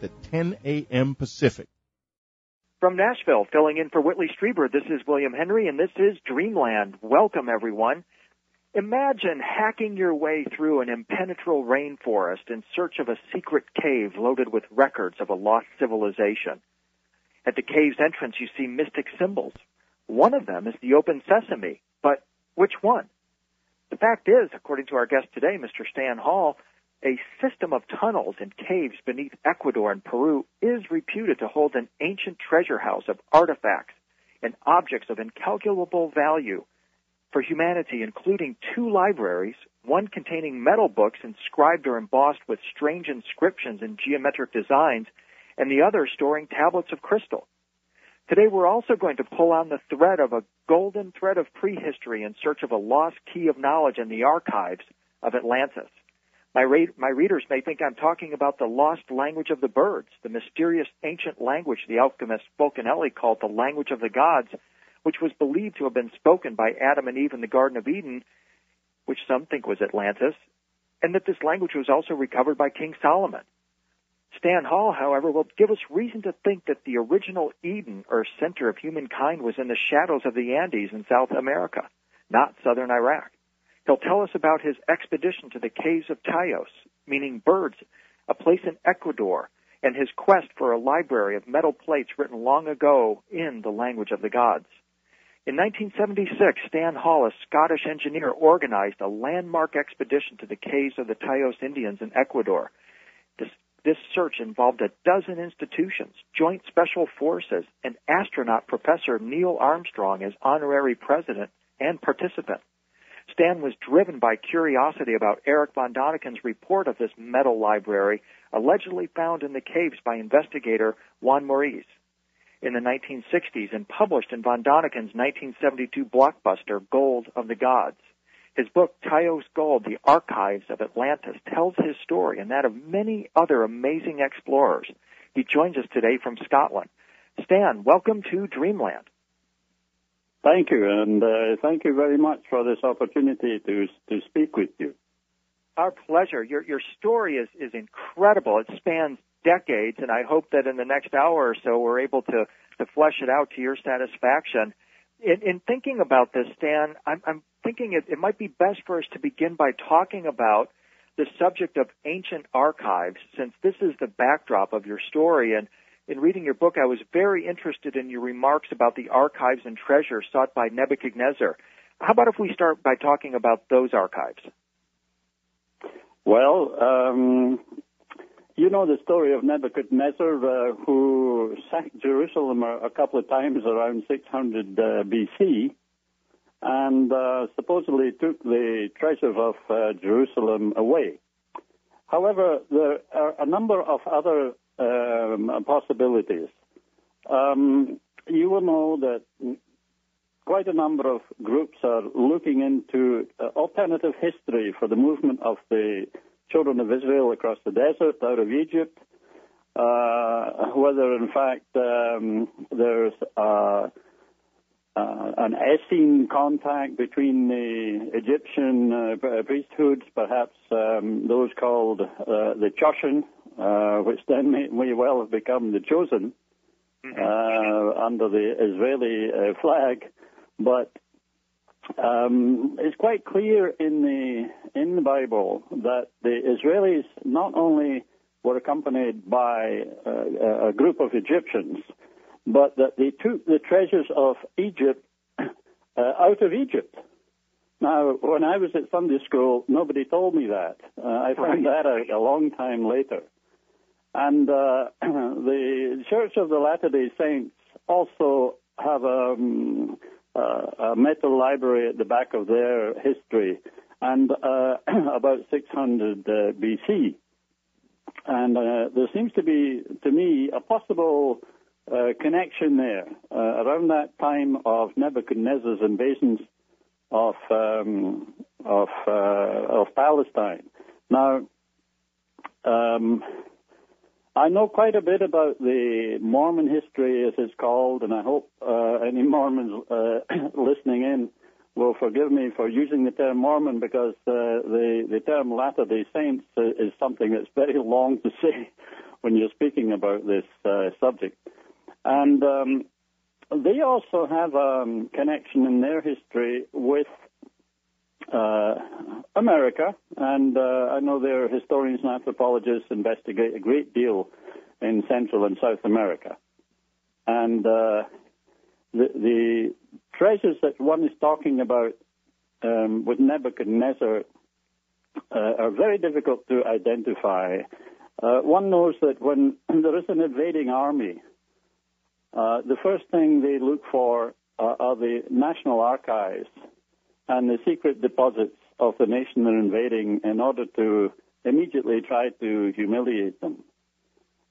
at 10 a.m. Pacific. From Nashville, filling in for Whitley Strieber, this is William Henry, and this is Dreamland. Welcome, everyone. Imagine hacking your way through an impenetrable rainforest in search of a secret cave loaded with records of a lost civilization. At the cave's entrance, you see mystic symbols. One of them is the open sesame, but which one? The fact is, according to our guest today, Mr. Stan Hall, a system of tunnels and caves beneath Ecuador and Peru is reputed to hold an ancient treasure house of artifacts and objects of incalculable value for humanity, including 2 libraries, one containing metal books inscribed or embossed with strange inscriptions and geometric designs, and the other storing tablets of crystal. Today we're also going to pull on the thread of a golden thread of prehistory in search of a lost key of knowledge in the archives of Atlantis. My readers may think I'm talking about the lost language of the birds, the mysterious ancient language the alchemist Fulcanelli called the language of the gods, which was believed to have been spoken by Adam and Eve in the Garden of Eden, which some think was Atlantis, and that this language was also recovered by King Solomon. Stan Hall, however, will give us reason to think that the original Eden, or center of humankind, was in the shadows of the Andes in South America, not southern Iraq. He'll tell us about his expedition to the caves of Tayos, meaning birds, a place in Ecuador, and his quest for a library of metal plates written long ago in the language of the gods. In 1976, Stan Hall, a Scottish engineer, organized a landmark expedition to the caves of the Tayos Indians in Ecuador. This search involved a dozen institutions, Joint Special Forces, and astronaut Professor Neill Armstrong as honorary president and participant. Stan was driven by curiosity about Eric von Daniken's report of this metal library allegedly found in the caves by investigator Juan Maurice in the 1960s and published in von Daniken's 1972 blockbuster Gold of the Gods. His book, Tayos Gold, The Archives of Atlantis, tells his story and that of many other amazing explorers. He joins us today from Scotland. Stan, welcome to Dreamland. Thank you, and thank you very much for this opportunity to speak with you. Our pleasure. Your story is incredible. It spans decades, and I hope that in the next hour or so we're able to flesh it out to your satisfaction. In thinking about this, Stan, I'm thinking it might be best for us to begin by talking about the subject of ancient archives, since this is the backdrop of your story. And in reading your book, I was very interested in your remarks about the archives and treasure sought by Nebuchadnezzar. How about if we start by talking about those archives? Well, you know the story of Nebuchadnezzar, who sacked Jerusalem a couple of times around 600 BC, and supposedly took the treasures of Jerusalem away. However, there are a number of other possibilities. You will know that quite a number of groups are looking into alternative history for the movement of the children of Israel across the desert out of Egypt, whether in fact there's an Essene contact between the Egyptian priesthoods, perhaps those called the Choshen, which then may well have become the Chosen under the Israeli flag. But it's quite clear in the Bible that the Israelis not only were accompanied by a group of Egyptians, but that they took the treasures of Egypt out of Egypt. Now, when I was at Sunday school, nobody told me that. I found that out a long time later. And the Church of the Latter-day Saints also have a metal library at the back of their history, and about 600 BC. And there seems to be, to me, a possible connection there around that time of Nebuchadnezzar's invasions of Palestine. Now, I know quite a bit about the Mormon history, as it's called, and I hope any Mormons listening in will forgive me for using the term Mormon, because the term Latter-day Saints is something that's very long to say. when you're speaking about this subject. And they also have a connection in their history with America, and I know their historians and anthropologists investigate a great deal in Central and South America. And the treasures that one is talking about with Nebuchadnezzar are very difficult to identify. One knows that when there is an invading army, the first thing they look for are the national archives and the secret deposits of the nation they're invading in order to immediately try to humiliate them.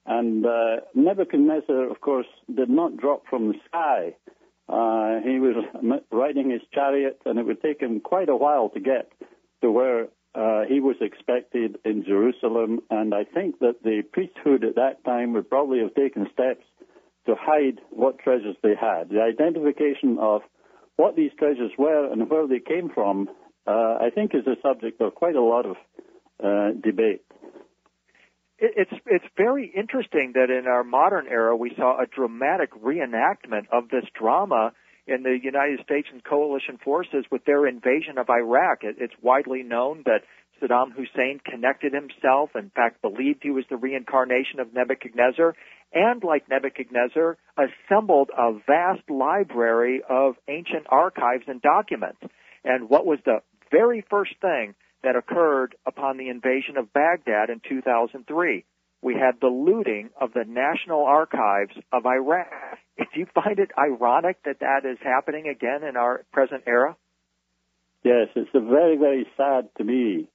And Nebuchadnezzar, of course, did not drop from the sky. He was riding his chariot, and it would take him quite a while to get to where he was expected in Jerusalem. And I think that the priesthood at that time would probably have taken steps to hide what treasures they had. The identification of what these treasures were and where they came from, I think, is a subject of quite a lot of debate. It's very interesting that in our modern era we saw a dramatic reenactment of this drama in the United States and coalition forces with their invasion of Iraq. It's widely known that Saddam Hussein connected himself, in fact believed he was the reincarnation of Nebuchadnezzar, and like Nebuchadnezzar, assembled a vast library of ancient archives and documents. And what was the very first thing that occurred upon the invasion of Baghdad in 2003? We had the looting of the National Archives of Iraq. Do you find it ironic that that is happening again in our present era? Yes, it's very, very sad to me.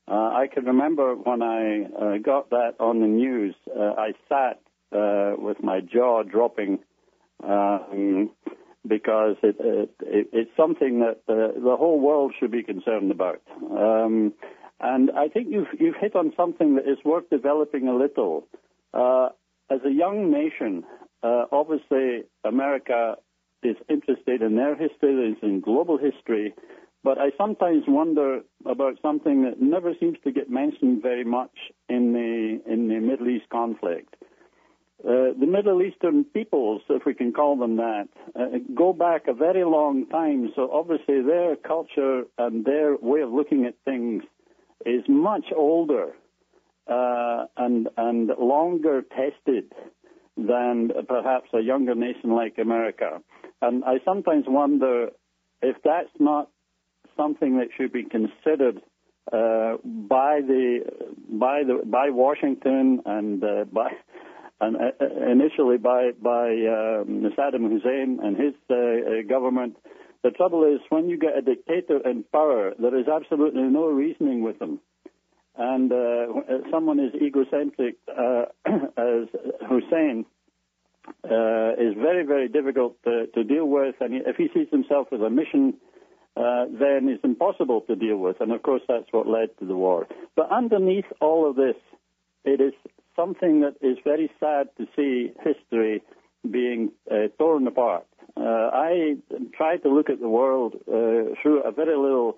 I can remember when I got that on the news, I sat with my jaw dropping because it's something that the whole world should be concerned about. And I think you've hit on something that is worth developing a little. As a young nation, obviously America is interested in their history, is in global history, but I sometimes wonder about something that never seems to get mentioned very much in the Middle East conflict. The Middle Eastern peoples, if we can call them that, go back a very long time, so obviously their culture and their way of looking at things is much older and longer tested than perhaps a younger nation like America. And I sometimes wonder if that's not something that should be considered by Washington and initially by Saddam Hussein and his government. The trouble is, when you get a dictator in power, there is absolutely no reasoning with them. And someone as egocentric as Hussein is very, very difficult to deal with. And if he sees himself as a mission, then it's impossible to deal with. And, of course, that's what led to the war. But underneath all of this, it is something that is very sad to see history being torn apart. I try to look at the world through a very little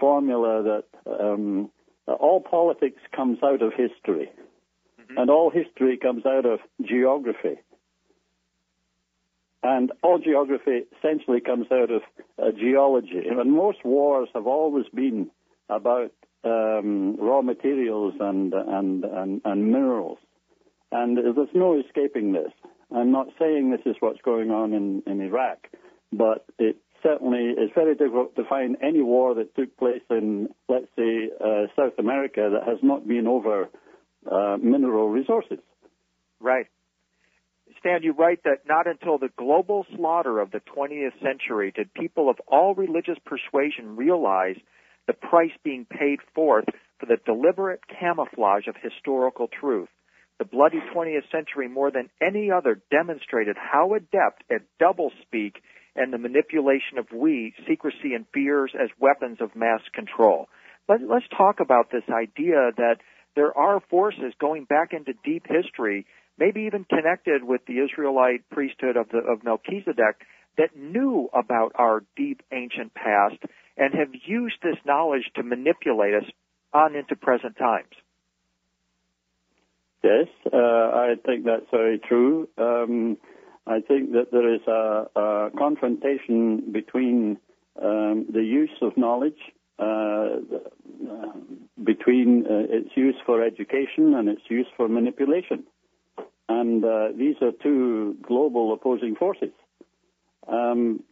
formula that all politics comes out of history, and all history comes out of geography. And all geography essentially comes out of geology. And most wars have always been about raw materials and minerals. And there's no escaping this. I'm not saying this is what's going on in Iraq, but it certainly is very difficult to find any war that took place in, let's say, South America that has not been over mineral resources. Right. Stan, you write that not until the global slaughter of the 20th century did people of all religious persuasion realize the price being paid forth for the deliberate camouflage of historical truth. The bloody 20th century, more than any other, demonstrated how adept at doublespeak and the manipulation of secrecy and fears as weapons of mass control. Let's talk about this idea that there are forces going back into deep history, maybe even connected with the Israelite priesthood of Melchizedek, that knew about our deep ancient past and have used this knowledge to manipulate us on into present times. Yes, I think that's very true. I think that there is a confrontation between the use of knowledge, between its use for education and its use for manipulation. And these are two global opposing forces. And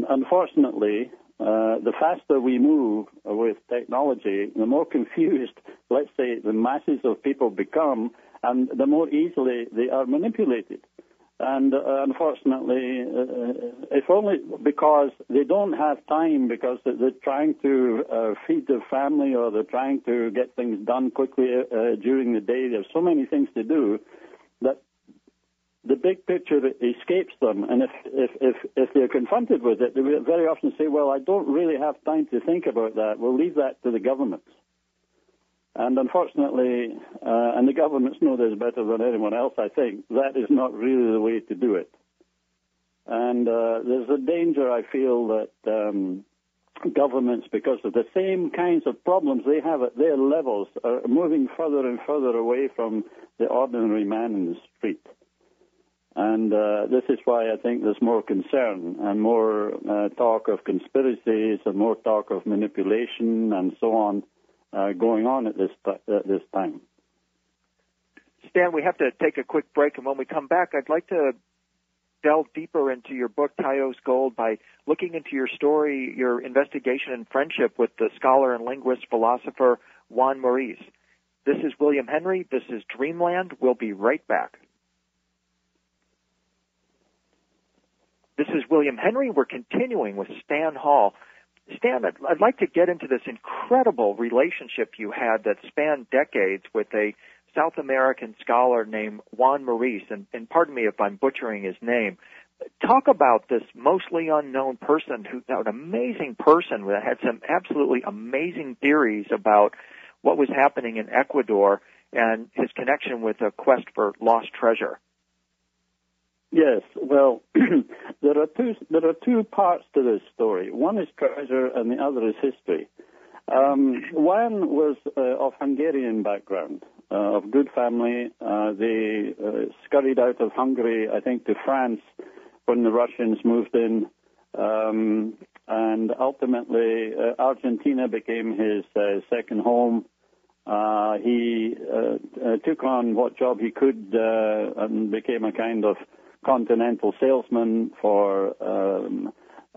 unfortunately, the faster we move with technology, the more confused, let's say, the masses of people become, and the more easily they are manipulated. And unfortunately, if only because they don't have time, because they're trying to feed their family, or they're trying to get things done quickly during the day. There's so many things to do that the big picture escapes them. And if they're confronted with it, they will very often say, well, I don't really have time to think about that. We'll leave that to the governments. And unfortunately, and the governments know this better than anyone else, I think, that is not really the way to do it. And there's a danger, I feel, that governments, because of the same kinds of problems they have at their levels, are moving further and further away from the ordinary man in the street. And this is why I think there's more concern and more talk of conspiracies and more talk of manipulation and so on going on at this time. Stan, we have to take a quick break, and when we come back, I'd like to delve deeper into your book, Tayo's Gold, by looking into your story, your investigation and friendship with the scholar and linguist philosopher Juan Maurice. This is William Henry. This is Dreamland. We'll be right back. This is William Henry. We're continuing with Stan Hall. Stan, I'd like to get into this incredible relationship you had that spanned decades with a South American scholar named Juan Maurice, and pardon me if I'm butchering his name. Talk about this mostly unknown person, an amazing person that had some absolutely amazing theories about what was happening in Ecuador and his connection with a quest for lost treasure. Yes, well, there are two parts to this story. One is treasure, and the other is history. Juan was of Hungarian background, of good family. They scurried out of Hungary, I think, to France when the Russians moved in, and ultimately Argentina became his second home. He took on what job he could and became a kind of continental salesman for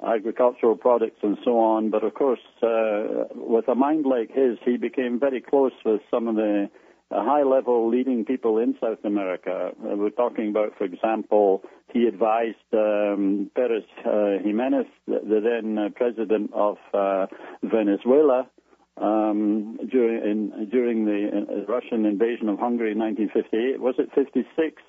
agricultural products and so on. But of course, with a mind like his, he became very close with some of the high-level leading people in South America. We're talking about, for example, he advised Pérez Jiménez, the then president of Venezuela, during the Russian invasion of Hungary in 1958. Was it 56?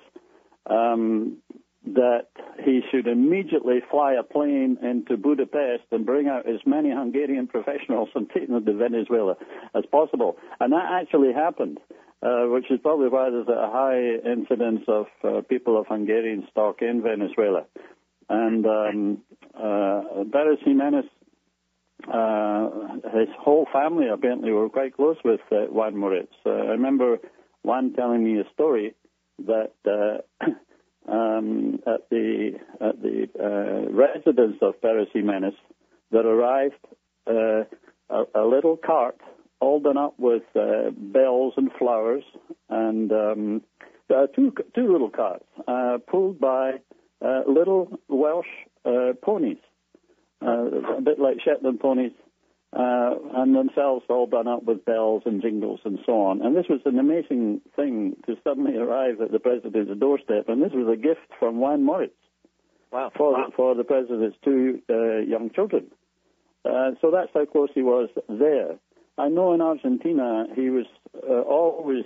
That he should immediately fly a plane into Budapest and bring out as many Hungarian professionals and take them to Venezuela as possible. And that actually happened, which is probably why there's a high incidence of people of Hungarian stock in Venezuela. And Pérez Jiménez, his whole family apparently were quite close with Juan Maurice. I remember Juan telling me a story that at the residence of Pérez Jiménez, there arrived a little cart all done up with bells and flowers, and two little carts pulled by little Welsh ponies, a bit like Shetland ponies, and themselves all done up with bells and jingles and so on. And this was an amazing thing to suddenly arrive at the president's doorstep, and this was a gift from Juan Maurice. Wow. For the president's two young children. So that's how close he was there. I know in Argentina he was always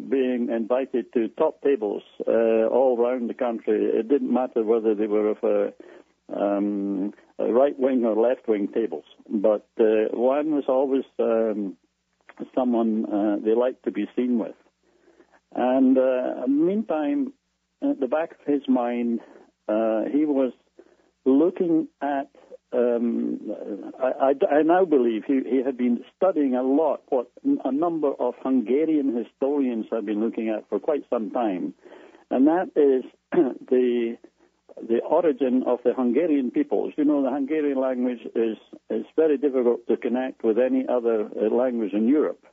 being invited to top tables all around the country. It didn't matter whether they were of a right-wing or left-wing tables. But Juan was always someone they liked to be seen with. And meantime, at the back of his mind, he was looking at I now believe he had been studying a lot what a number of Hungarian historians have been looking at for quite some time, and that is the origin of the Hungarian peoples. You know, the Hungarian language is very difficult to connect with any other language in Europe.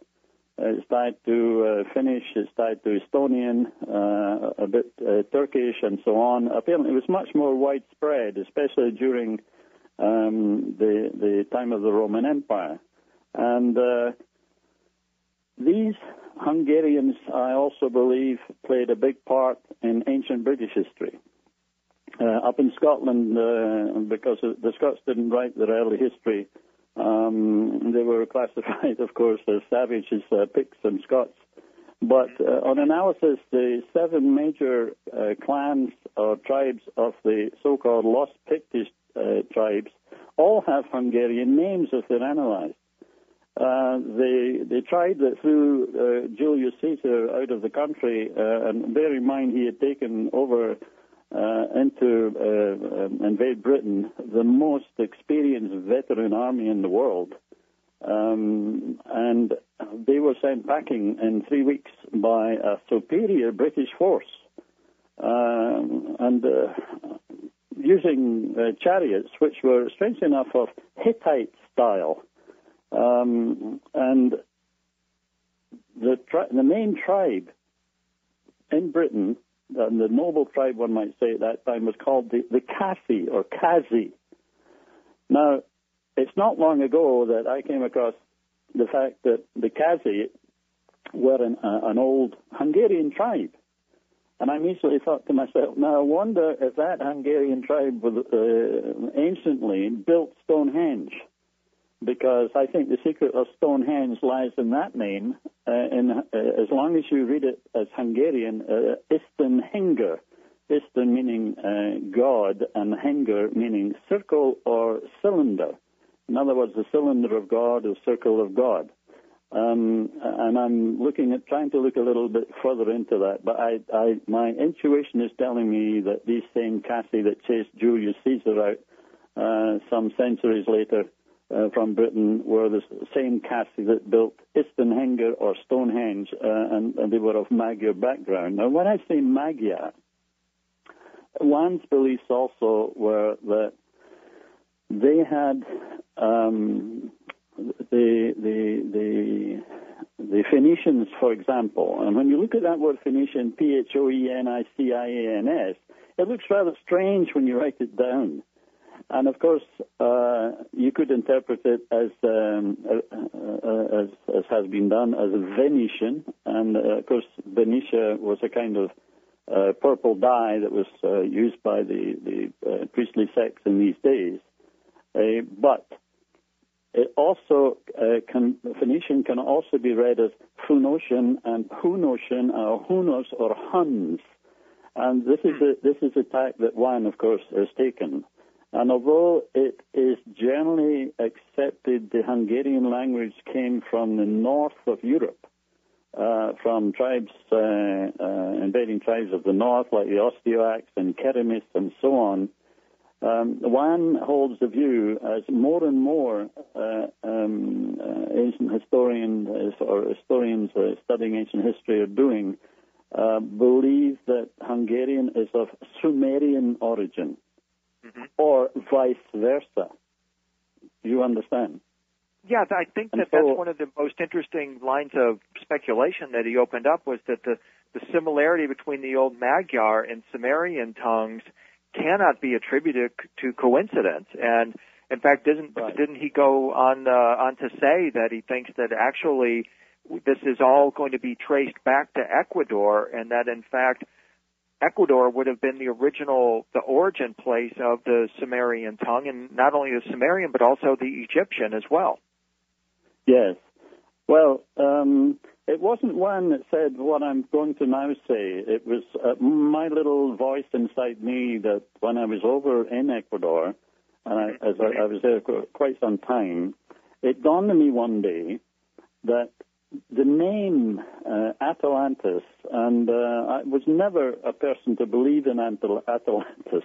It's tied to Finnish, it's tied to Estonian, a bit Turkish, and so on. Apparently, it was much more widespread, especially during the time of the Roman Empire. And these Hungarians, I also believe, played a big part in ancient British history. Up in Scotland, because the Scots didn't write their early history, they were classified, of course, as savages, Picts and Scots. But on analysis, the 7 major clans or tribes of the so-called Lost Pictish tribes all have Hungarian names if they're analyzed. The tribe that threw Julius Caesar out of the country, and bear in mind he had taken over invade Britain, the most experienced veteran army in the world, and they were sent packing in 3 weeks by a superior British force, and using chariots which were, strangely enough, of Hittite style, and the main tribe in Britain, the noble tribe, one might say, at that time was called the Kasi or Kazi. Now, it's not long ago that I came across the fact that the Kazi were an old Hungarian tribe. And I immediately thought to myself, now I wonder if that Hungarian tribe anciently built Stonehenge, because I think the secret of Stonehenge lies in that name, as long as you read it as Hungarian, Istenhenger, Isten meaning God, and Henger meaning circle or cylinder. In other words, the cylinder of God, the circle of God. And I'm trying to look a little bit further into that, but my intuition is telling me that these same Kasi that chased Julius Caesar out some centuries later from Britain were the same Kasi that built Istenhenger or Stonehenge, and they were of Magyar background. Now, when I say Magyar, one's beliefs also were that they had the Phoenicians, for example, and when you look at that word Phoenician, Phoenicians, it looks rather strange when you write it down. And of course, you could interpret it as has been done, as a Venetian. And of course, Venetia was a kind of purple dye that was used by the priestly sects in these days. But it also Phoenician can also be read as Phoenician and Hunosian or Hunos or Huns. And this is a type that one, of course, has taken. And although it is generally accepted the Hungarian language came from the north of Europe, from tribes, invading tribes of the north, like the Ostiacs and Keramis and so on, one holds the view, as more and more ancient historians or historians studying ancient history are doing, believe that Hungarian is of Sumerian origin. Mm-hmm. Or vice versa. You understand? Yeah, I think that's one of the most interesting lines of speculation that he opened up, was that the similarity between the old Magyar and Sumerian tongues cannot be attributed to coincidence. And in fact, didn't he go on to say that he thinks that actually this is all going to be traced back to Ecuador, and that in fact Ecuador would have been the origin place of the Sumerian tongue, and not only the Sumerian, but also the Egyptian as well. Yes. Well, it wasn't one that said what I'm going to now say. It was my little voice inside me that when I was over in Ecuador, and I was there quite some time, it dawned on me one day that the name Atlantis, and I was never a person to believe in Atlantis,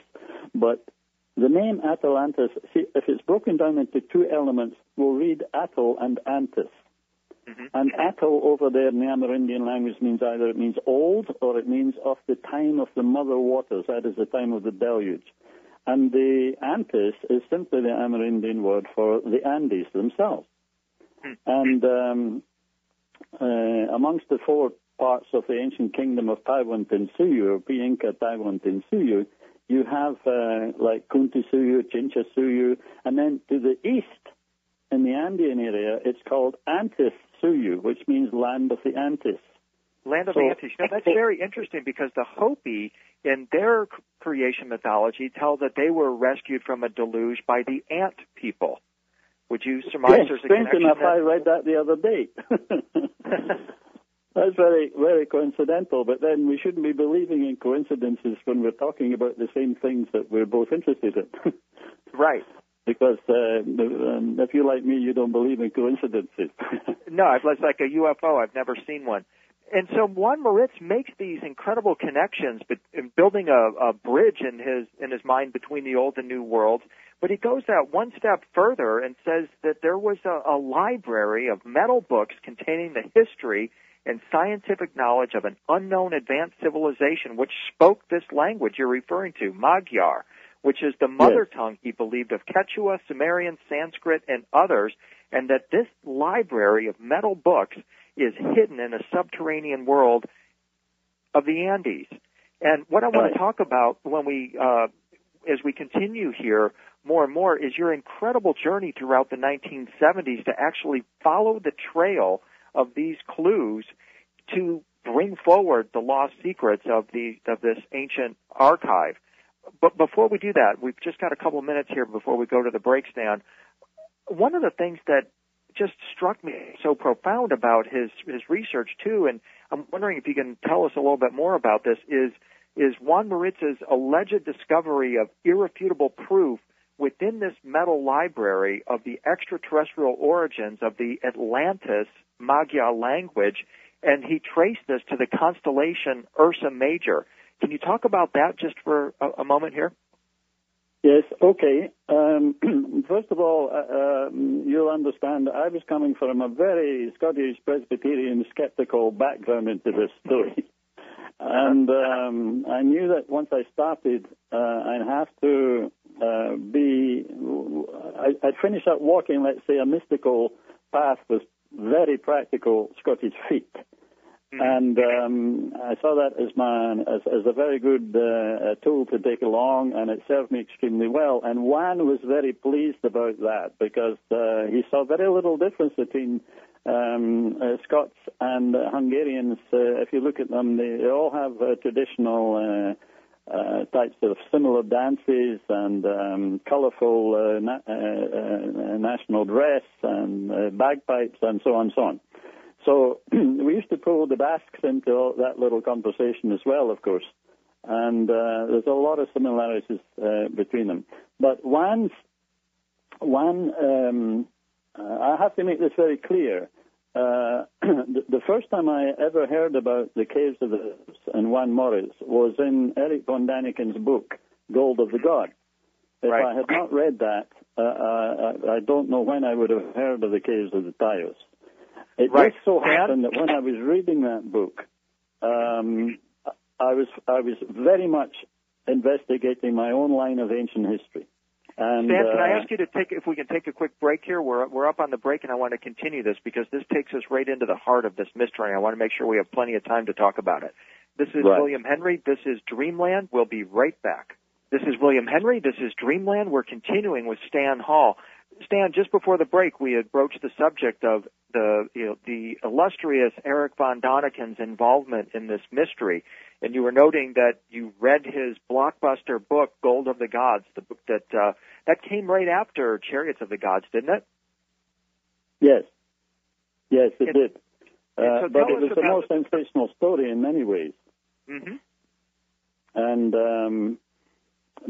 but the name Atlantis, see, if it's broken down into two elements, we'll read Atl and Antis. Mm-hmm. And Atl over there in the Amerindian language means either it means old or it means of the time of the mother waters, that is the time of the deluge. And the Antis is simply the Amerindian word for the Andes themselves. And amongst the four parts of the ancient kingdom of Taiwan-Tinsuyu, or P-Inca Taiwan-Tinsuyu, you have like Kuntisuyu, Chinchasuyu, and then to the east in the Andean area, it's called Antis-Suyu, which means land of the Antis. Land of the Antis. Now, that's very interesting because the Hopi, in their creation mythology, tell that they were rescued from a deluge by the ant people. Would you surmise there's a connection? Enough, I read that the other day. That's very, very coincidental, but then we shouldn't be believing in coincidences when we're talking about the same things that we're both interested in. Right. Because if you're like me, you don't believe in coincidences. No, it's like a UFO. I've never seen one. And so Juan Moritz makes these incredible connections, but in building a bridge in his mind between the old and new worlds. But he goes that one step further and says that there was a library of metal books containing the history and scientific knowledge of an unknown advanced civilization which spoke this language you're referring to, Magyar, which is the mother tongue, he believed, of Quechua, Sumerian, Sanskrit, and others, and that this library of metal books is hidden in a subterranean world of the Andes. And what I want to talk about when we, as we continue here more and more, is your incredible journey throughout the 1970s to actually follow the trail of these clues to bring forward the lost secrets of this ancient archive. But before we do that, we've just got a couple of minutes here before we go to the break stand. One of the things that just struck me so profound about his research too, and I'm wondering if you can tell us a little bit more about this, is Juan Moritz's alleged discovery of irrefutable proof within this metal library of the extraterrestrial origins of the Atlantis Magyar language, and he traced this to the constellation Ursa Major. Can you talk about that just for a moment here? Yes, okay. First of all, you'll understand I was coming from a very Scottish Presbyterian skeptical background into this story. And I knew that once I started, I'd have to I'd finish up walking, let's say, a mystical path with very practical Scottish feet. And I saw that as a very good tool to take along, and it served me extremely well. And Juan was very pleased about that because he saw very little difference between Scots and Hungarians. If you look at them, they all have traditional types of similar dances and colorful national dress and bagpipes and so on and so on. So we used to pull the Basques into that little conversation as well, of course. And there's a lot of similarities between them. But I have to make this very clear. The first time I ever heard about the Caves of the and Juan Moritz was in Eric von Daniken's book, Gold of the Gods. If I had not read that, I don't know when I would have heard of the Caves of the Taos. It just so happened that when I was reading that book, I was very much investigating my own line of ancient history. And, Stan, can I ask you to if we can take a quick break here? We're up on the break, and I want to continue this because this takes us right into the heart of this mystery. I want to make sure we have plenty of time to talk about it. This is William Henry. This is Dreamland. We'll be right back. This is William Henry. This is Dreamland. We're continuing with Stan Hall. Stan, just before the break, we had broached the subject of the illustrious Eric von Daniken's involvement in this mystery, and you were noting that you read his blockbuster book, Gold of the Gods, the book that came right after Chariots of the Gods, didn't it? Yes, it did. But it was the most sensational story in many ways. Mm-hmm. And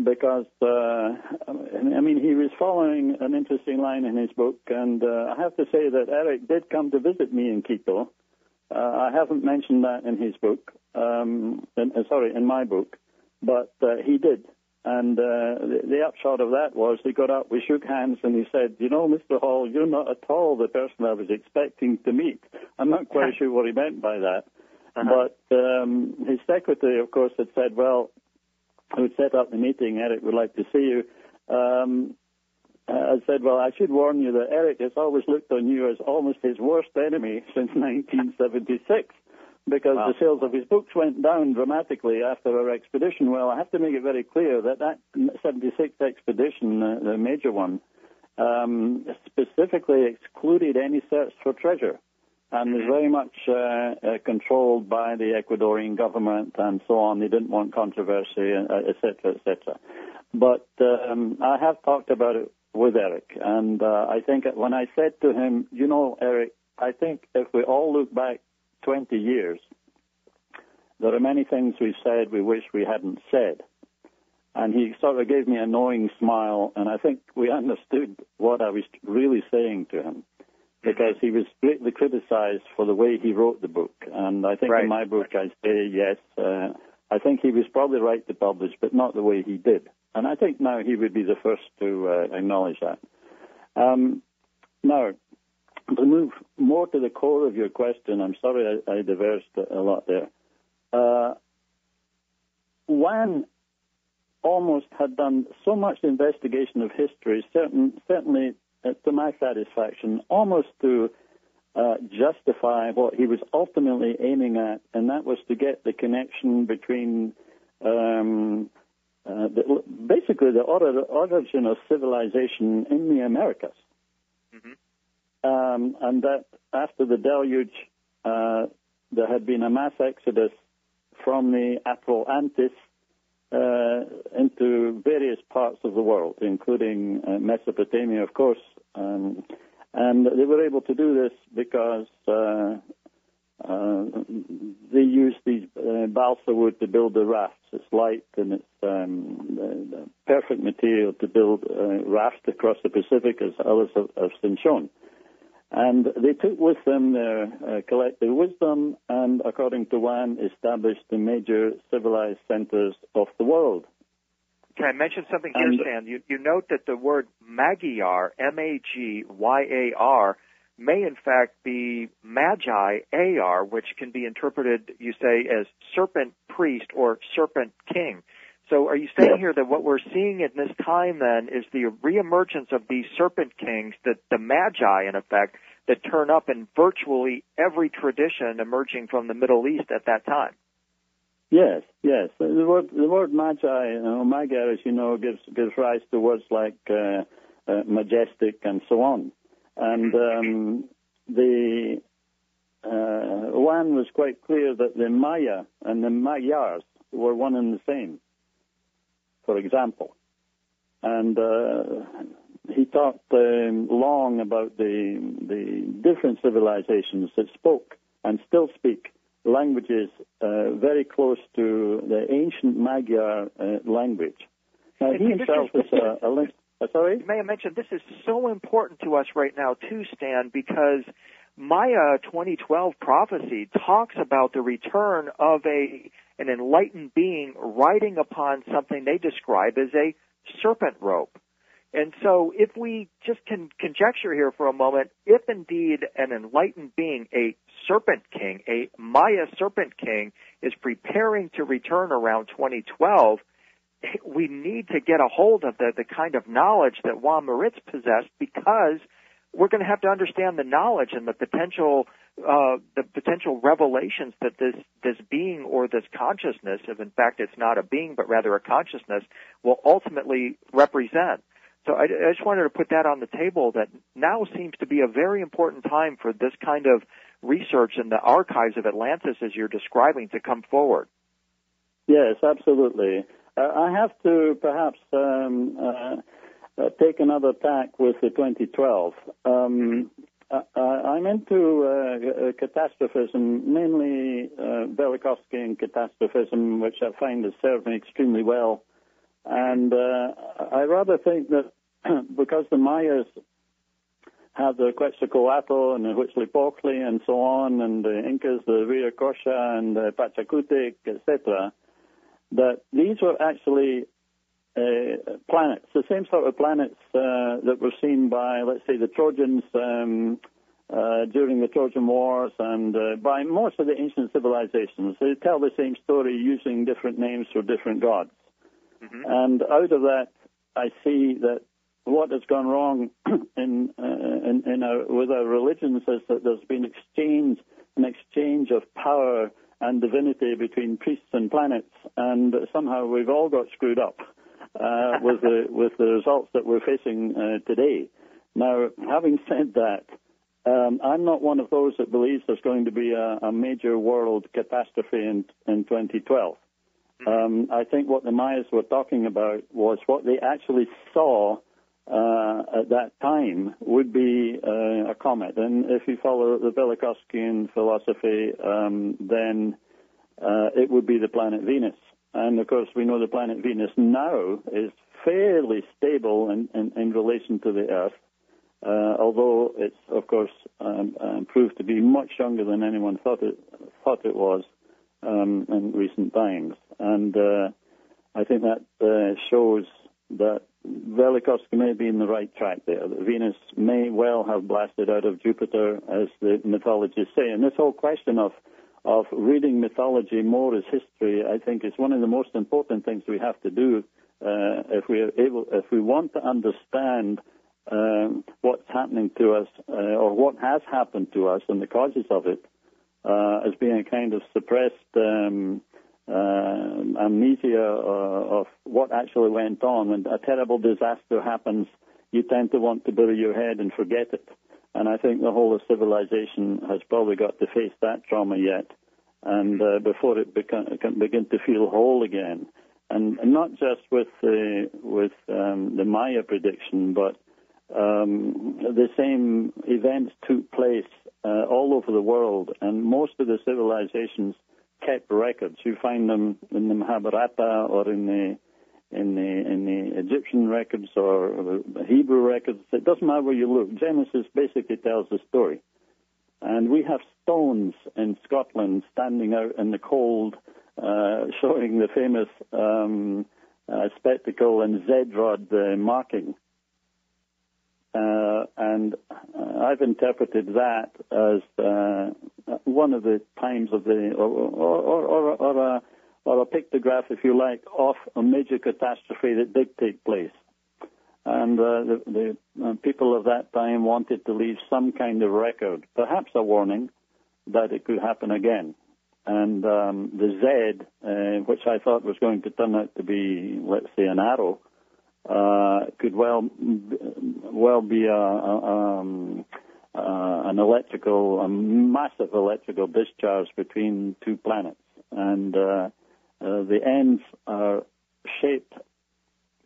because, he was following an interesting line in his book, and I have to say that Eric did come to visit me in Quito. I haven't mentioned that in his book, in my book, but he did. And the upshot of that was he got up, we shook hands, and he said, you know, Mr. Hall, you're not at all the person I was expecting to meet. I'm not quite sure what he meant by that. But his secretary, of course, had said, well, I would set up the meeting. Eric would like to see you. I said, well, I should warn you that Eric has always looked on you as almost his worst enemy since 1976. Because the sales of his books went down dramatically after our expedition. Well, I have to make it very clear that 76 expedition, the major one, specifically excluded any search for treasure and was very much controlled by the Ecuadorian government and so on. They didn't want controversy, et cetera, et cetera. But I have talked about it with Eric, and I think when I said to him, you know, Eric, I think if we all look back 20 years, there are many things we've said we wish we hadn't said. And he sort of gave me a knowing smile, and I think we understood what I was really saying to him, because he was greatly criticized for the way he wrote the book. And I think in my book I say, yes, I think he was probably right to publish, but not the way he did. And I think now he would be the first to acknowledge that. Now, to move more to the core of your question, I'm sorry I diverged a lot there. Juan almost had done so much investigation of history, certainly to my satisfaction, almost to justify what he was ultimately aiming at, and that was to get the connection between basically the origin of civilization in the Americas. And that after the deluge, there had been a mass exodus from the Atlantis into various parts of the world, including Mesopotamia, of course. And they were able to do this because they used these balsa wood to build the rafts. It's light and it's the perfect material to build rafts across the Pacific, as others have been shown. And they took with them their collective wisdom and, according to Juan, established the major civilized centers of the world. Can I mention something here, Stan? You note that the word Magyar, M-A-G-Y-A-R, may in fact be Magi, A-R, which can be interpreted, you say, as serpent priest or serpent king. So are you saying here that what we're seeing at this time, then, is the reemergence of these serpent kings, that the Magi, in effect, that turn up in virtually every tradition emerging from the Middle East at that time? Yes. The word Magi, Magyar, as you know, gives rise to words like majestic and so on. And Juan was quite clear that the Maya and the Magyars were one and the same, for example. And he talked long about the different civilizations that spoke and still speak languages very close to the ancient Magyar language. Now, he himself was a link. Sorry? You may have mentioned this is so important to us right now, too, Stan, because Maya 2012 prophecy talks about the return of an enlightened being riding upon something they describe as a serpent rope. And so if we just can conjecture here for a moment, if indeed an enlightened being, a serpent king, a Maya serpent king, is preparing to return around 2012, we need to get a hold of the kind of knowledge that Juan Moritz possessed, because we're going to have to understand the knowledge and the potential revelations that this being or this consciousness, if in fact it's not a being but rather a consciousness, will ultimately represent. So I just wanted to put that on the table, that now seems to be a very important time for this kind of research in the archives of Atlantis, as you're describing, to come forward. Yes, absolutely. I have to perhaps take another tack with the 2012. I'm into catastrophism, mainly Velikovsky catastrophism, which I find has served me extremely well. And I rather think that because the Mayas have the Quetzalcoatl and the Huitzilopochtli and so on, and the Incas, the Viracocha and the Pachacutec, etc., that these were actually planets, the same sort of planets that were seen by, let's say, the Trojans during the Trojan Wars and by most of the ancient civilizations. They tell the same story using different names for different gods. Mm-hmm. And out of that, I see that what has gone wrong with our religions is that there's been an exchange of power and divinity between priests and planets, and somehow we've all got screwed up with the results that we're facing today. Now, having said that, I'm not one of those that believes there's going to be a major world catastrophe in 2012. I think what the Mayas were talking about was what they actually saw at that time would be a comet. And if you follow the Velikovskian philosophy, then it would be the planet Venus. And, of course, we know the planet Venus now is fairly stable in relation to the Earth, although it's, of course, proved to be much younger than anyone thought it was in recent times. And I think that shows that Velikovsky may be in the right track there. That Venus may well have blasted out of Jupiter, as the mythologists say. And this whole question of reading mythology more as history, I think, is one of the most important things we have to do if we want to understand what's happening to us or what has happened to us and the causes of it, as being a kind of suppressed amnesia of what actually went on. When a terrible disaster happens, you tend to want to bury your head and forget it. And I think the whole of civilization has probably got to face that trauma yet, and before it can begin to feel whole again. And not just with the Maya prediction, but the same events took place all over the world, and most of the civilizations kept records. You find them in the Mahabharata or in the Egyptian records or the Hebrew records. It doesn't matter where you look. Genesis basically tells the story. And we have stones in Scotland standing out in the cold, showing the famous spectacle and Z-rod marking. And I've interpreted that as one of the times of the, or a pictograph, if you like, of a major catastrophe that did take place. And the people of that time wanted to leave some kind of record, perhaps a warning that it could happen again. And the Z, which I thought was going to turn out to be, let's say, an arrow, could well be a massive electrical discharge between two planets, and the ends are shaped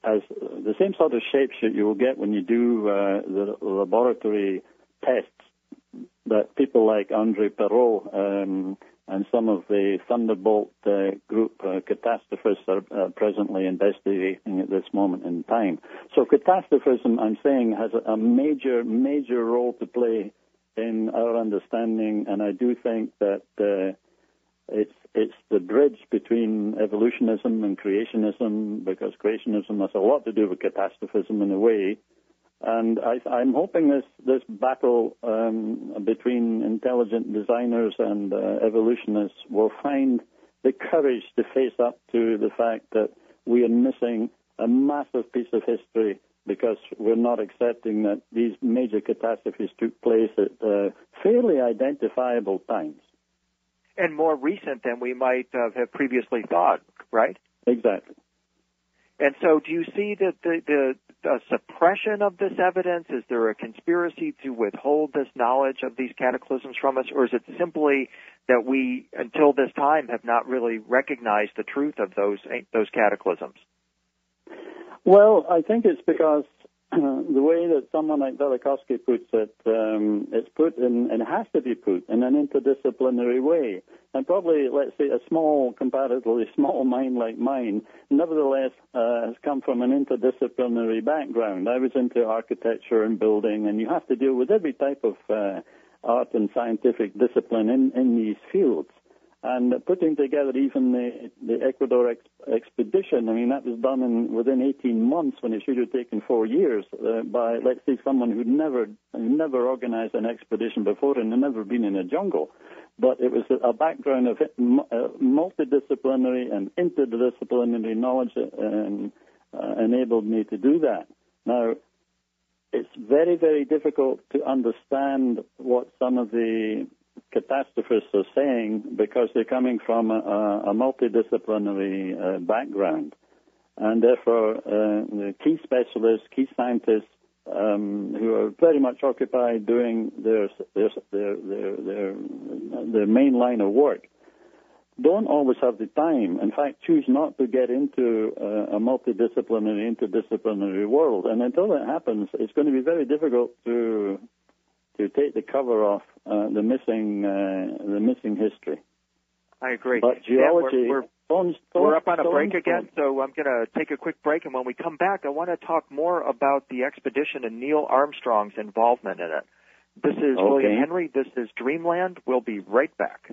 as the same sort of shapes that you will get when you do the laboratory tests that people like André Perot and some of the Thunderbolt group catastrophists are presently investigating at this moment in time. So catastrophism, I'm saying, has a major, major role to play in our understanding, and I do think that it's the bridge between evolutionism and creationism, because creationism has a lot to do with catastrophism in a way. And I'm hoping this battle between intelligent designers and evolutionists will find the courage to face up to the fact that we are missing a massive piece of history because we're not accepting that these major catastrophes took place at fairly identifiable times. And more recent than we might have previously thought, right? Exactly. And so do you see that the suppression of this evidence, is there a conspiracy to withhold this knowledge of these cataclysms from us, or is it simply that we, until this time, have not really recognized the truth of those cataclysms? Well, I think it's because the way that someone like Velikovsky puts it, it's put in, and it has to be put in an interdisciplinary way. And probably, let's say, comparatively small mind like mine, nevertheless, has come from an interdisciplinary background. I was into architecture and building, and you have to deal with every type of art and scientific discipline in these fields. And putting together even the Ecuador expedition, I mean, that was done within 18 months when it should have taken 4 years by, let's say, someone who'd never organized an expedition before and had never been in a jungle. But it was a background of multidisciplinary and interdisciplinary knowledge that enabled me to do that. Now, it's very, very difficult to understand what some of the catastrophists are saying because they're coming from a multidisciplinary background. And therefore, the key specialists, key scientists who are very much occupied doing their main line of work don't always have the time. In fact, choose not to get into a multidisciplinary, interdisciplinary world. And until that happens, it's going to be very difficult to take the cover off the missing history. I agree. But geology, we're up on a break again, so I'm going to take a quick break. And when we come back, I want to talk more about the expedition and Neill Armstrong's involvement in it. This is William Henry. This is Dreamland. We'll be right back.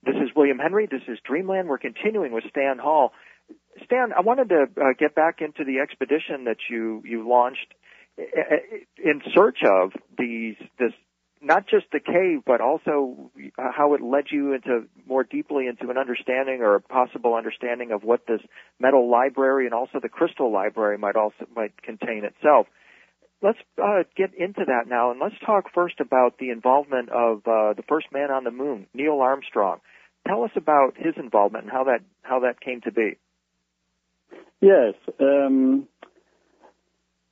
This is William Henry. This is Dreamland. We're continuing with Stan Hall. Stan, I wanted to get back into the expedition that you launched in search of this not just the cave, but also how it led you into more deeply into an understanding or a possible understanding of what this metal library and also the crystal library might contain itself. Let's get into that now, and let's talk first about the involvement of the first man on the moon, Neill Armstrong. Tell us about his involvement and how that came to be. Yes.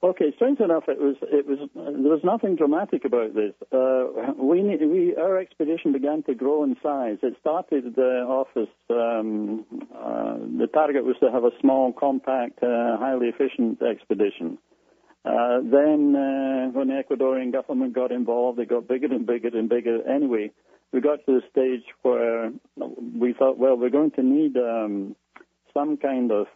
Okay. Strange enough, there was nothing dramatic about this. Our expedition began to grow in size. It started off as the target was to have a small, compact, highly efficient expedition. Then, when the Ecuadorian government got involved, it got bigger and bigger and bigger. Anyway, we got to the stage where we thought, well, we're going to need some kind of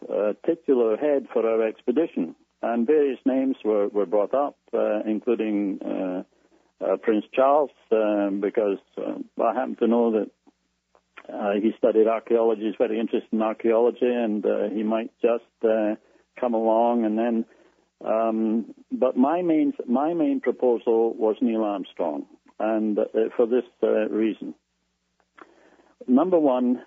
titular head for our expedition. And various names were brought up, including Prince Charles, because I happen to know that he studied archaeology, he's very interested in archaeology, and he might just come along. And then, but my main proposal was Neill Armstrong, and for this reason. Number one,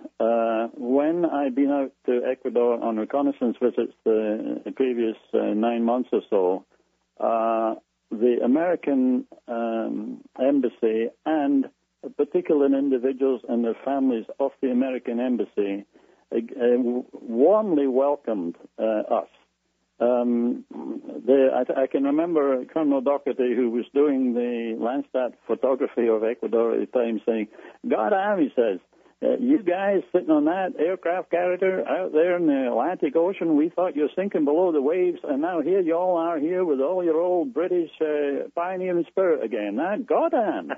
when I'd been out to Ecuador on reconnaissance visits the previous 9 months or so, the American embassy and particular individuals and their families of the American embassy warmly welcomed us. I can remember Colonel Doherty, who was doing the Landsat photography of Ecuador at the time, saying, "God damn," he says, "you guys sitting on that aircraft carrier out there in the Atlantic Ocean, we thought you were sinking below the waves, and now here you all are here with all your old British pioneering spirit again. Goddamn."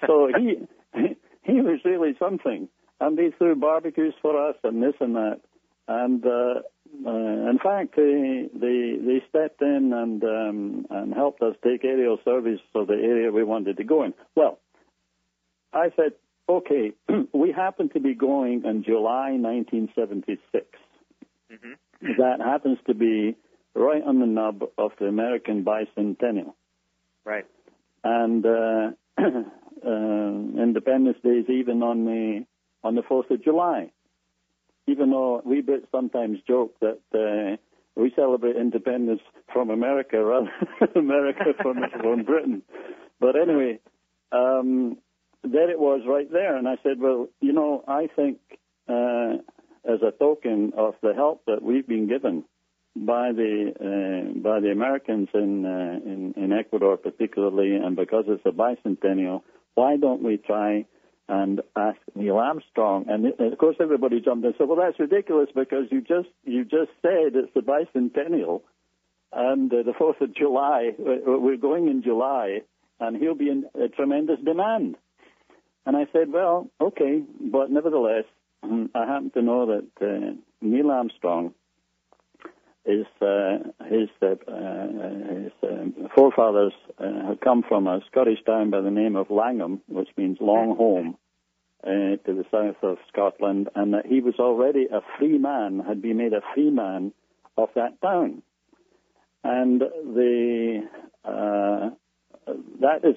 So he was really something. And they threw barbecues for us and this and that. And in fact, they stepped in and helped us take aerial surveys of the area we wanted to go in. Well, I said, okay, we happen to be going in July 1976. Mm-hmm. That happens to be right on the nub of the American bicentennial. Right. And Independence Day is even on the 4th of July. Even though we Brits sometimes joke that we celebrate independence from America rather than America from Britain. But anyway, there it was right there. And I said, well, I think as a token of the help that we've been given by the Americans in Ecuador particularly, and because it's a bicentennial, why don't we try and ask Neill Armstrong? And of course everybody jumped in and said, well, that's ridiculous because you just said it's the bicentennial and the 4th of July, we're going in July, and he'll be in a tremendous demand. And I said, well, okay, but nevertheless, I happen to know that Neill Armstrong his forefathers had come from a Scottish town by the name of Langham, which means long home, to the south of Scotland, and that he was already a free man, had been made a free man of that town. And that is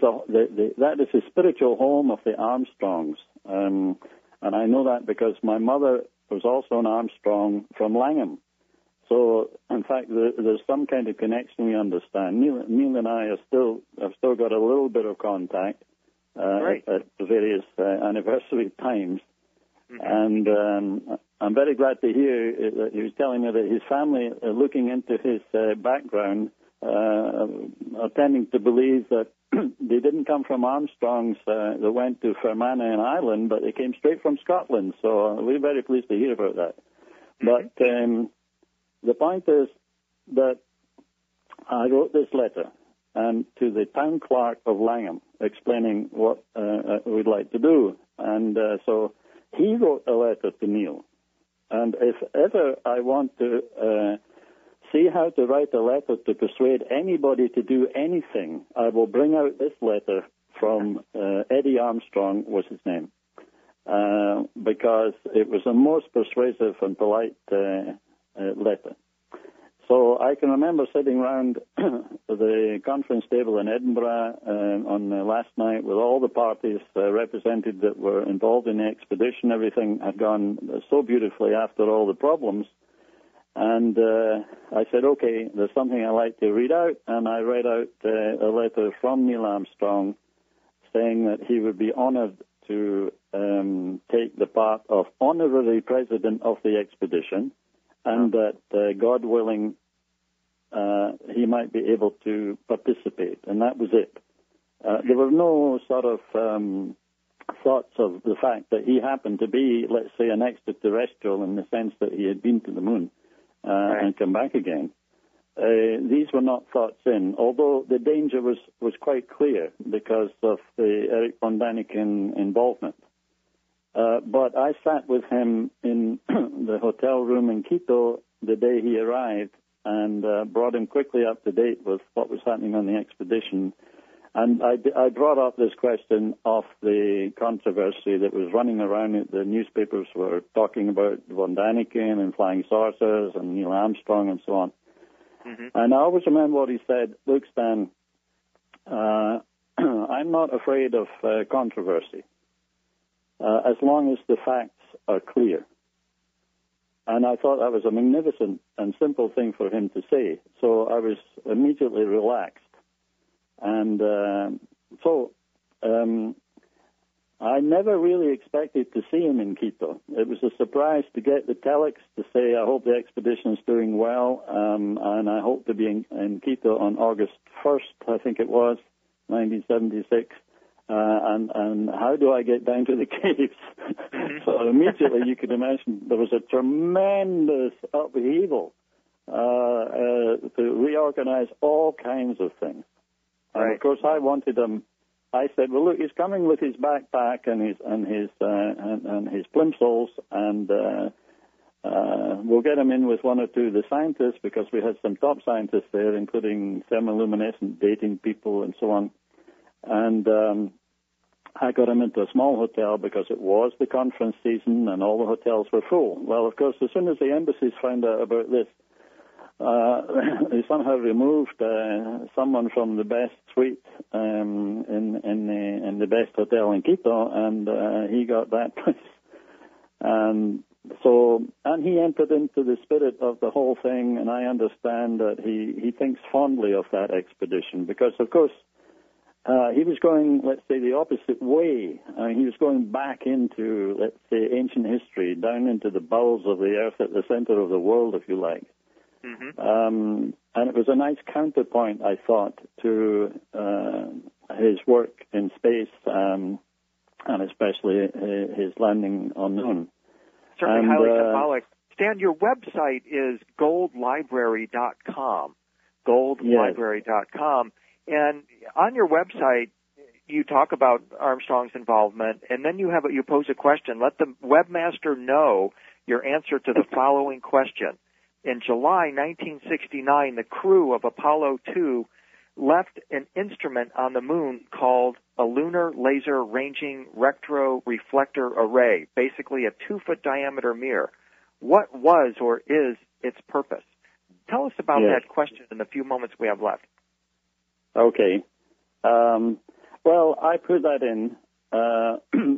the spiritual home of the Armstrongs. And I know that because my mother was also an Armstrong from Langham. So, in fact, there's some kind of connection, we understand. Neill and I have still got a little bit of contact at various anniversary times. Mm-hmm. And I'm very glad to hear that he was telling me that his family, looking into his background, are tending to believe that they didn't come from Armstrongs that went to Fermanagh in Ireland, but they came straight from Scotland. So we're very pleased to hear about that. Mm-hmm. But the point is that I wrote this letter and to the town clerk of Langham explaining what we'd like to do. And so he wrote a letter to Neill. And if ever I want to see how to write a letter to persuade anybody to do anything, I will bring out this letter from Eddie Armstrong, was his name, because it was a most persuasive and polite letter. So I can remember sitting around the conference table in Edinburgh on last night with all the parties represented that were involved in the expedition. Everything had gone so beautifully after all the problems. And I said, okay, there's something I'd like to read out. And I read out a letter from Neill Armstrong saying that he would be honored to take the part of honorary president of the expedition, and that, God willing, he might be able to participate. And that was it. There were no sort of thoughts of the fact that he happened to be, let's say, an extraterrestrial in the sense that he had been to the moon and come back again. These were not thoughts in, although the danger was quite clear because of the Eric von Daniken involvement. But I sat with him in the hotel room in Quito the day he arrived and brought him quickly up to date with what was happening on the expedition. And I brought up this question of the controversy that was running around. The newspapers were talking about von Daniken and flying saucers and Neil Armstrong and so on. Mm-hmm. And I always remember what he said, look, Stan, I'm not afraid of controversy. As long as the facts are clear. And I thought that was a magnificent and simple thing for him to say. So I was immediately relaxed. And I never really expected to see him in Quito. It was a surprise to get the telex to say, I hope the expedition is doing well, and I hope to be in Quito on August 1st, I think it was, 1976. And how do I get down to the caves? So immediately you could imagine there was a tremendous upheaval to reorganize all kinds of things. And of course I wanted him. I said, well, look, he's coming with his backpack and his plimsolls, and we'll get him in with one or two of the scientists because we had some top scientists there, including thermoluminescent dating people and so on. And I got him into a small hotel because it was the conference season and all the hotels were full. Well, of course, as soon as the embassies found out about this, they somehow removed someone from the best suite in the best hotel in Quito, and he got that place. And he entered into the spirit of the whole thing, and I understand that he thinks fondly of that expedition because, of course, he was going, let's say, the opposite way. He was going back into, let's say, ancient history, down into the bowels of the earth at the center of the world, if you like. Mm-hmm. And it was a nice counterpoint, I thought, to his work in space, and especially his landing on the moon. Certainly highly symbolic. Stan, your website is goldlibrary.com, goldlibrary.com. And on your website, you talk about Armstrong's involvement, and then you pose a question. Let the webmaster know your answer to the following question. In July 1969, the crew of Apollo 2 left an instrument on the moon called a Lunar Laser Ranging Retroreflector Array, basically a 2-foot diameter mirror. What was or is its purpose? Tell us about that question in the few moments we have left. Okay. Well, I put that in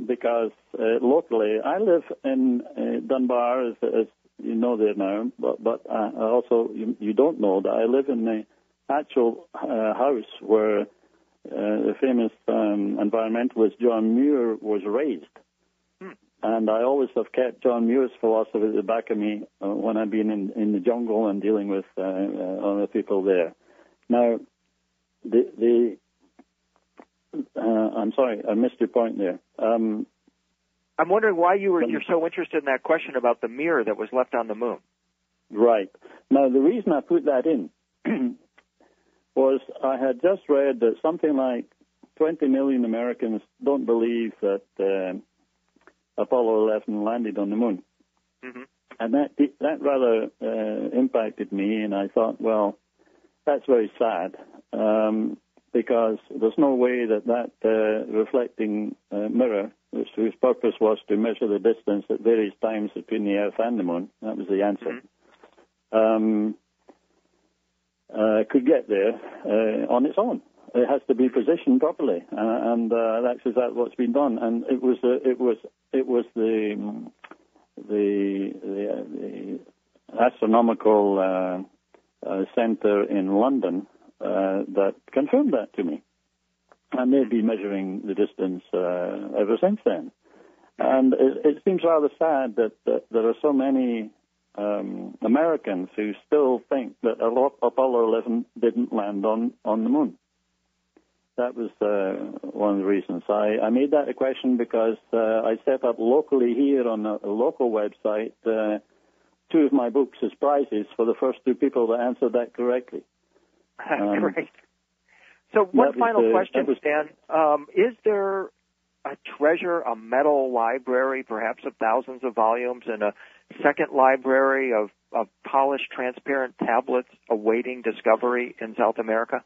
because locally, I live in Dunbar, as you know there now, but also you don't know that I live in the actual house where the famous environmentalist John Muir was raised. And I always have kept John Muir's philosophy at the back of me when I've been in the jungle and dealing with other people there. Now, I'm sorry, I missed your point there. I'm wondering why you're so interested in that question about the mirror that was left on the moon. Right. Now, the reason I put that in was I had just read that something like 20 million Americans don't believe that Apollo 11 landed on the moon. Mm-hmm. And that rather impacted me, and I thought, well, that's very sad, because there's no way that reflecting mirror, whose purpose was to measure the distance at various times between the Earth and the moon, that was the answer, could get there on its own. It has to be positioned properly, and that's exactly what's been done. And it was the astronomical center in London that confirmed that to me, and they've been measuring the distance ever since then. And it seems rather sad that there are so many Americans who still think that Apollo 11 didn't land on the moon. That was one of the reasons. I made that a question because I set up locally here on a local website 2 of my books as prizes for the first 2 people that answered that correctly. Great. So one final question, Stan. Is there a treasure, a metal library, perhaps of thousands of volumes, and a second library of polished, transparent tablets awaiting discovery in South America?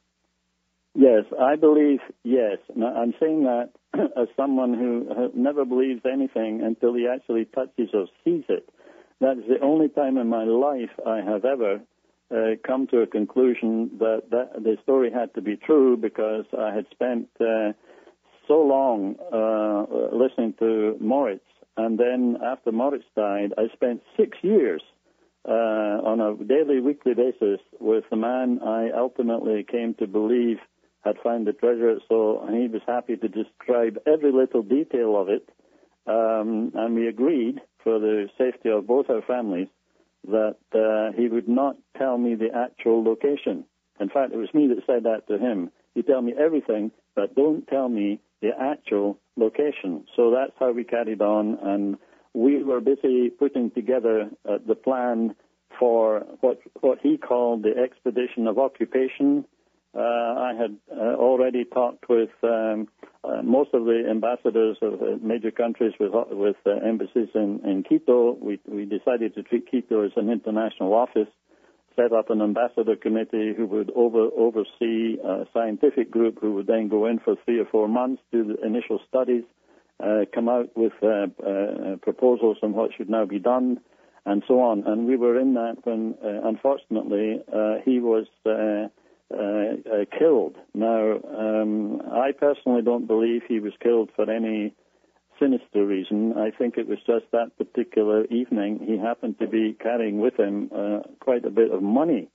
Yes, I believe yes. Now, I'm saying that as someone who never believes anything until he actually touches or sees it. That is the only time in my life I have ever come to a conclusion that the story had to be true, because I had spent so long listening to Moritz, and then after Moritz died, I spent 6 years on a daily, weekly basis with the man I ultimately came to believe had found the treasure. So he was happy to describe every little detail of it, and we agreed, for the safety of both our families, that he would not tell me the actual location. In fact, it was me that said that to him. You tell me everything, but don't tell me the actual location. So that's how we carried on, and we were busy putting together the plan for what he called the expedition of occupation. I had already talked with most of the ambassadors of major countries with embassies in Quito. We decided to treat Quito as an international office, set up an ambassador committee who would oversee a scientific group who would then go in for 3 or 4 months, do the initial studies, come out with proposals on what should now be done, and so on. And we were in that when, unfortunately, he was killed. Now, I personally don't believe he was killed for any sinister reason. I think it was just that particular evening he happened to be carrying with him quite a bit of money.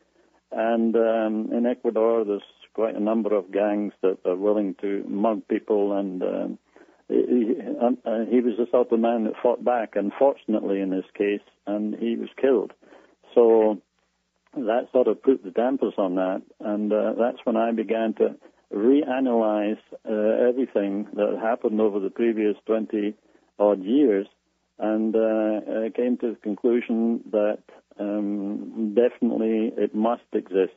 And in Ecuador, there's quite a number of gangs that are willing to mug people, and he was the sort of man that fought back, unfortunately, in this case, and he was killed. So that sort of put the dampers on that, and that's when I began to reanalyze everything that happened over the previous 20-odd years, and came to the conclusion that definitely it must exist.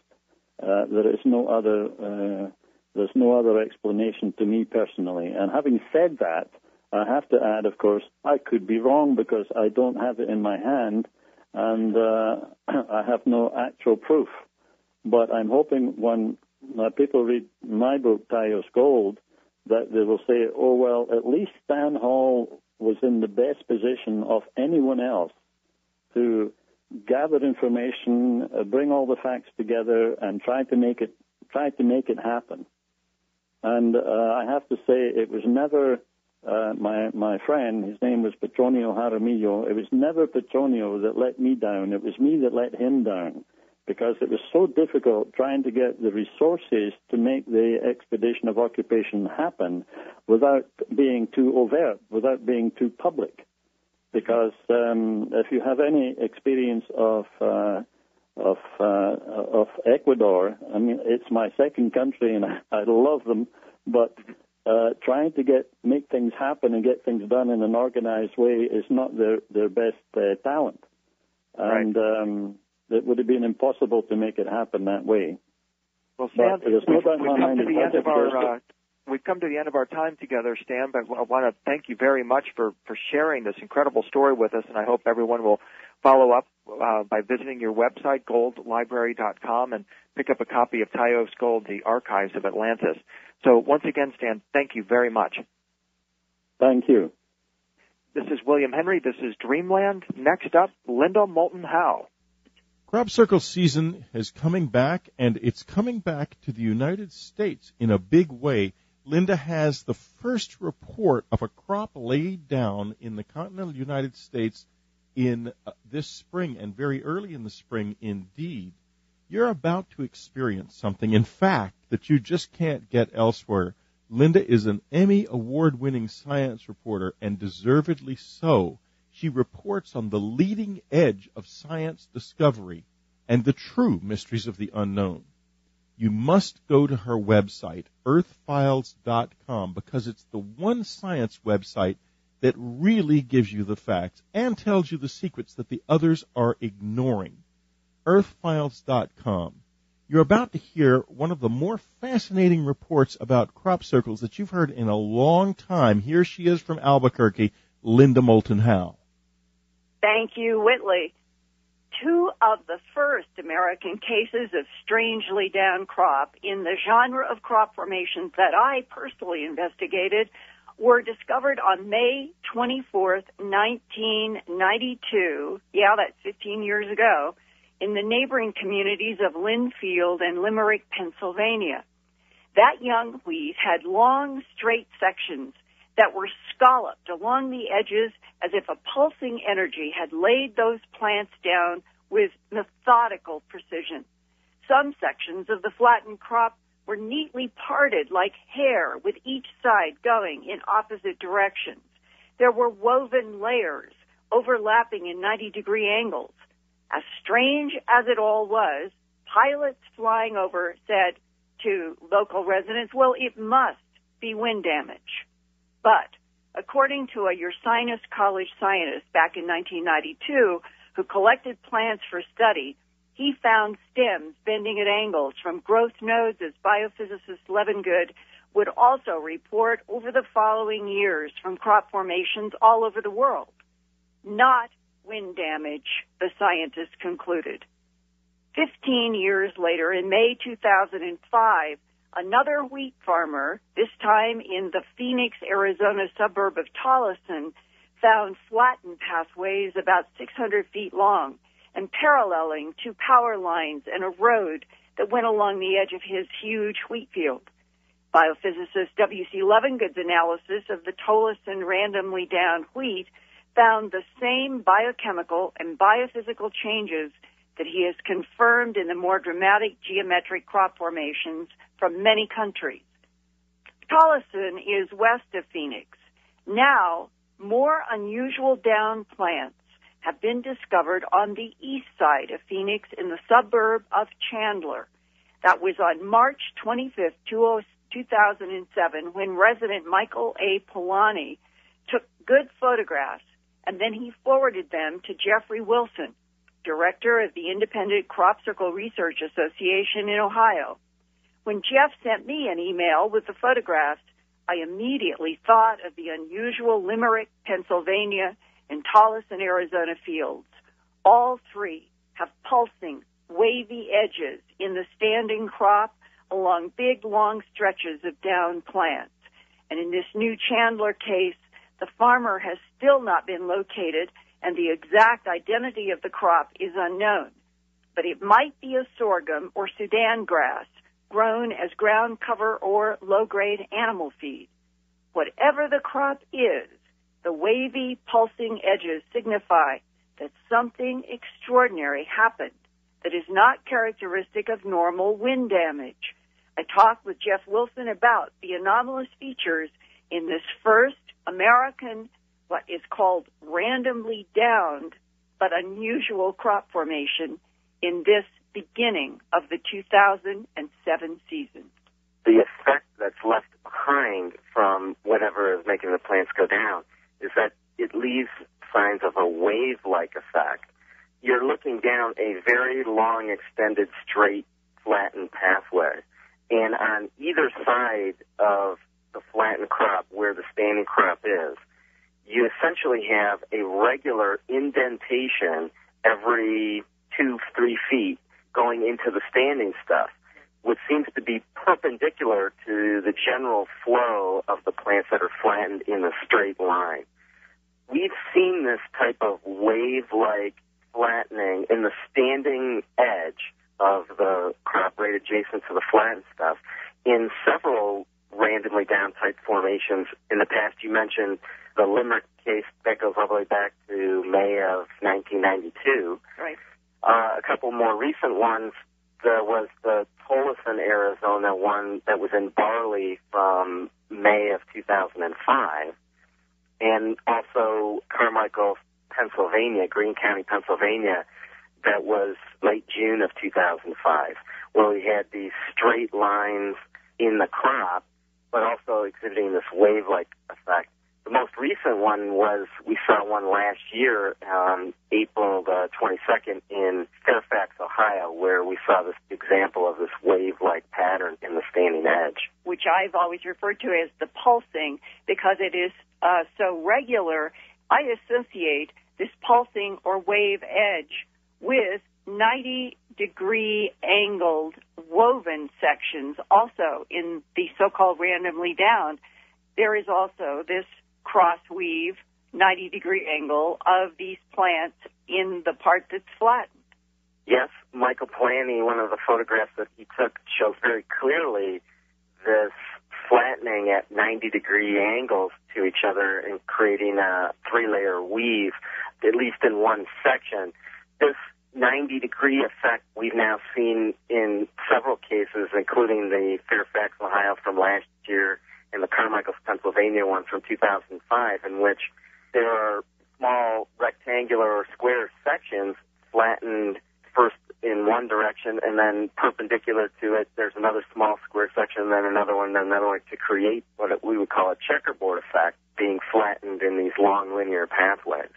There is no other. There's no other explanation to me personally. And having said that, I have to add, of course, I could be wrong because I don't have it in my hand. and I have no actual proof. But I'm hoping when people read my book, Taos Gold, that they will say, oh, well, at least Stan Hall was in the best position of anyone else to gather information, bring all the facts together, and try to make it happen. And I have to say, it was never my friend. His name was Petronio Jaramillo. It was never Petronio that let me down. It was me that let him down, because it was so difficult trying to get the resources to make the expedition of occupation happen without being too overt, without being too public. Because if you have any experience of Ecuador, I mean, it's my second country, and I love them, but trying to make things happen and get things done in an organized way is not their best talent. And right. It would have been impossible to make it happen that way. Well, Stan, we've come to the end of our time together, Stan, but I want to thank you very much for sharing this incredible story with us, and I hope everyone will follow up by visiting your website, goldlibrary.com, and pick up a copy of Taos Gold, The Archives of Atlantis. So once again, Stan, thank you very much. Thank you. This is William Henry. This is Dreamland. Next up, Linda Moulton Howe. Crop circle season is coming back, and it's coming back to the United States in a big way. Linda has the first report of a crop laid down in the continental United States in this spring, and very early in the spring indeed. You're about to experience something, in fact, that you just can't get elsewhere. Linda is an Emmy award-winning science reporter, and deservedly so. She reports on the leading edge of science discovery and the true mysteries of the unknown. You must go to her website, earthfiles.com, because it's the one science website that really gives you the facts and tells you the secrets that the others are ignoring. earthfiles.com. You're about to hear one of the more fascinating reports about crop circles that you've heard in a long time. Here she is from Albuquerque, Linda Moulton Howe. Thank you, Whitley. Two of the first American cases of strangely down crop in the genre of crop formations that I personally investigated were discovered on May 24th, 1992. Yeah, that's 15 years ago, in the neighboring communities of Linfield and Limerick, Pennsylvania. That young wheat had long, straight sections that were scalloped along the edges as if a pulsing energy had laid those plants down with methodical precision. Some sections of the flattened crop were neatly parted like hair, with each side going in opposite directions. There were woven layers overlapping in 90-degree angles. As strange as it all was, pilots flying over said to local residents, well, it must be wind damage. But according to a Ursinus College scientist back in 1992 who collected plants for study, he found stems bending at angles from growth nodes, as biophysicist Levengood would also report over the following years from crop formations all over the world. Not wind damage, the scientist concluded. 15 years later, in May 2005, another wheat farmer, this time in the Phoenix, Arizona suburb of Tolleson, found flattened pathways about 600 feet long and paralleling two power lines and a road that went along the edge of his huge wheat field. Biophysicist W.C. Levengood's analysis of the Tolleson randomly downed wheat found the same biochemical and biophysical changes that he has confirmed in the more dramatic geometric crop formations from many countries. Tolleson is west of Phoenix. Now, more unusual down plants have been discovered on the east side of Phoenix in the suburb of Chandler. That was on March 25th, 2007, when resident Michael A. Polani took good photographs, and then he forwarded them to Jeffrey Wilson, director of the Independent Crop Circle Research Association in Ohio. When Jeff sent me an email with the photographs, I immediately thought of the unusual Limerick, Pennsylvania, and Tolleson, Arizona fields, All three have pulsing, wavy edges in the standing crop along big, long stretches of down plants. And in this new Chandler case, the farmer has still not been located, and the exact identity of the crop is unknown. But it might be a sorghum or Sudan grass grown as ground cover or low-grade animal feed. Whatever the crop is, the wavy, pulsing edges signify that something extraordinary happened that is not characteristic of normal wind damage. I talked with Jeff Wilson about the anomalous features in this first American, what is called randomly downed, but unusual crop formation in this beginning of the 2007 season. The effect that's left behind from whatever is making the plants go down is that it leaves signs of a wave-like effect. You're looking down a very long, extended, straight, flattened pathway. And on either side of the flattened crop, where the standing crop is, you essentially have a regular indentation every 2-3 feet going into the standing stuff, which seems to be perpendicular to the general flow of the plants that are flattened in a straight line. We've seen this type of wave-like flattening in the standing edge of the crop right adjacent to the flattened stuff in several randomly down type formations. In the past, you mentioned the Limerick case that goes all the way back to May of 1992. Right. A couple more recent ones. There was the Tolleson, Arizona one that was in barley from May of 2005. And also Carmichael, Pennsylvania, Greene County, Pennsylvania, that was late June of 2005, where we had these straight lines in the crop, but also exhibiting this wave-like effect. The most recent one was, we saw one last year on April the 22nd in Fairfax, Ohio, where we saw this example of this wave-like pattern in the standing edge. Which I've always referred to as the pulsing because it is so regular. I associate this pulsing or wave edge with 90-degree angled woven sections also in the so-called randomly downed. There is also this cross weave 90-degree angle of these plants in the part that's flattened. Yes, Michael Polanyi, one of the photographs that he took, shows very clearly this flattening at 90-degree angles to each other and creating a three-layer weave, at least in one section. This 90-degree effect we've now seen in several cases, including the Fairfax, Ohio from last year and the Carmichael, Pennsylvania one from 2005, in which there are small rectangular or square sections flattened first in one direction and then perpendicular to it there's another small square section, then another one, to create what we would call a checkerboard effect, being flattened in these long linear pathways.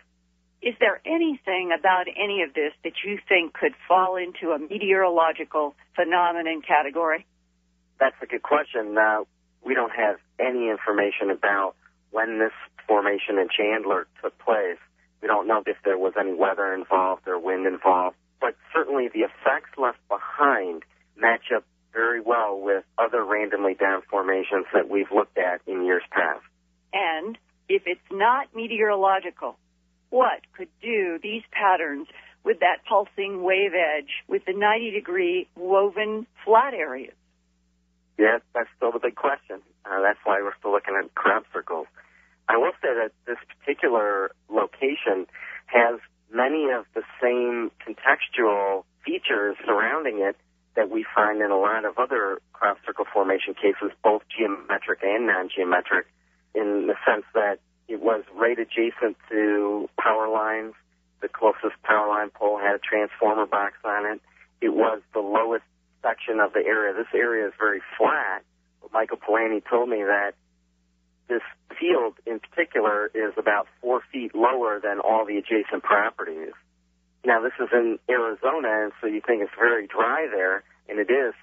Is there anything about any of this that you think could fall into a meteorological phenomenon category? That's a good question. We don't have any information about when this formation in Chandler took place. We don't know if there was any weather involved or wind involved, but certainly the effects left behind match up very well with other randomly down formations that we've looked at in years past. And if it's not meteorological, what could do these patterns with that pulsing wave edge with the 90-degree woven flat areas? Yes, that's still the big question. That's why we're still looking at crop circles. I will say that this particular location has many of the same contextual features surrounding it that we find in a lot of other crop circle formation cases, both geometric and non-geometric, in the sense that it was right adjacent to power lines. The closest power line pole had a transformer box on it. It was the lowest section of the area. This area is very flat. Michael Polanyi told me that this field in particular is about 4 feet lower than all the adjacent properties. Now, this is in Arizona, and so you think it's very dry there, and it is.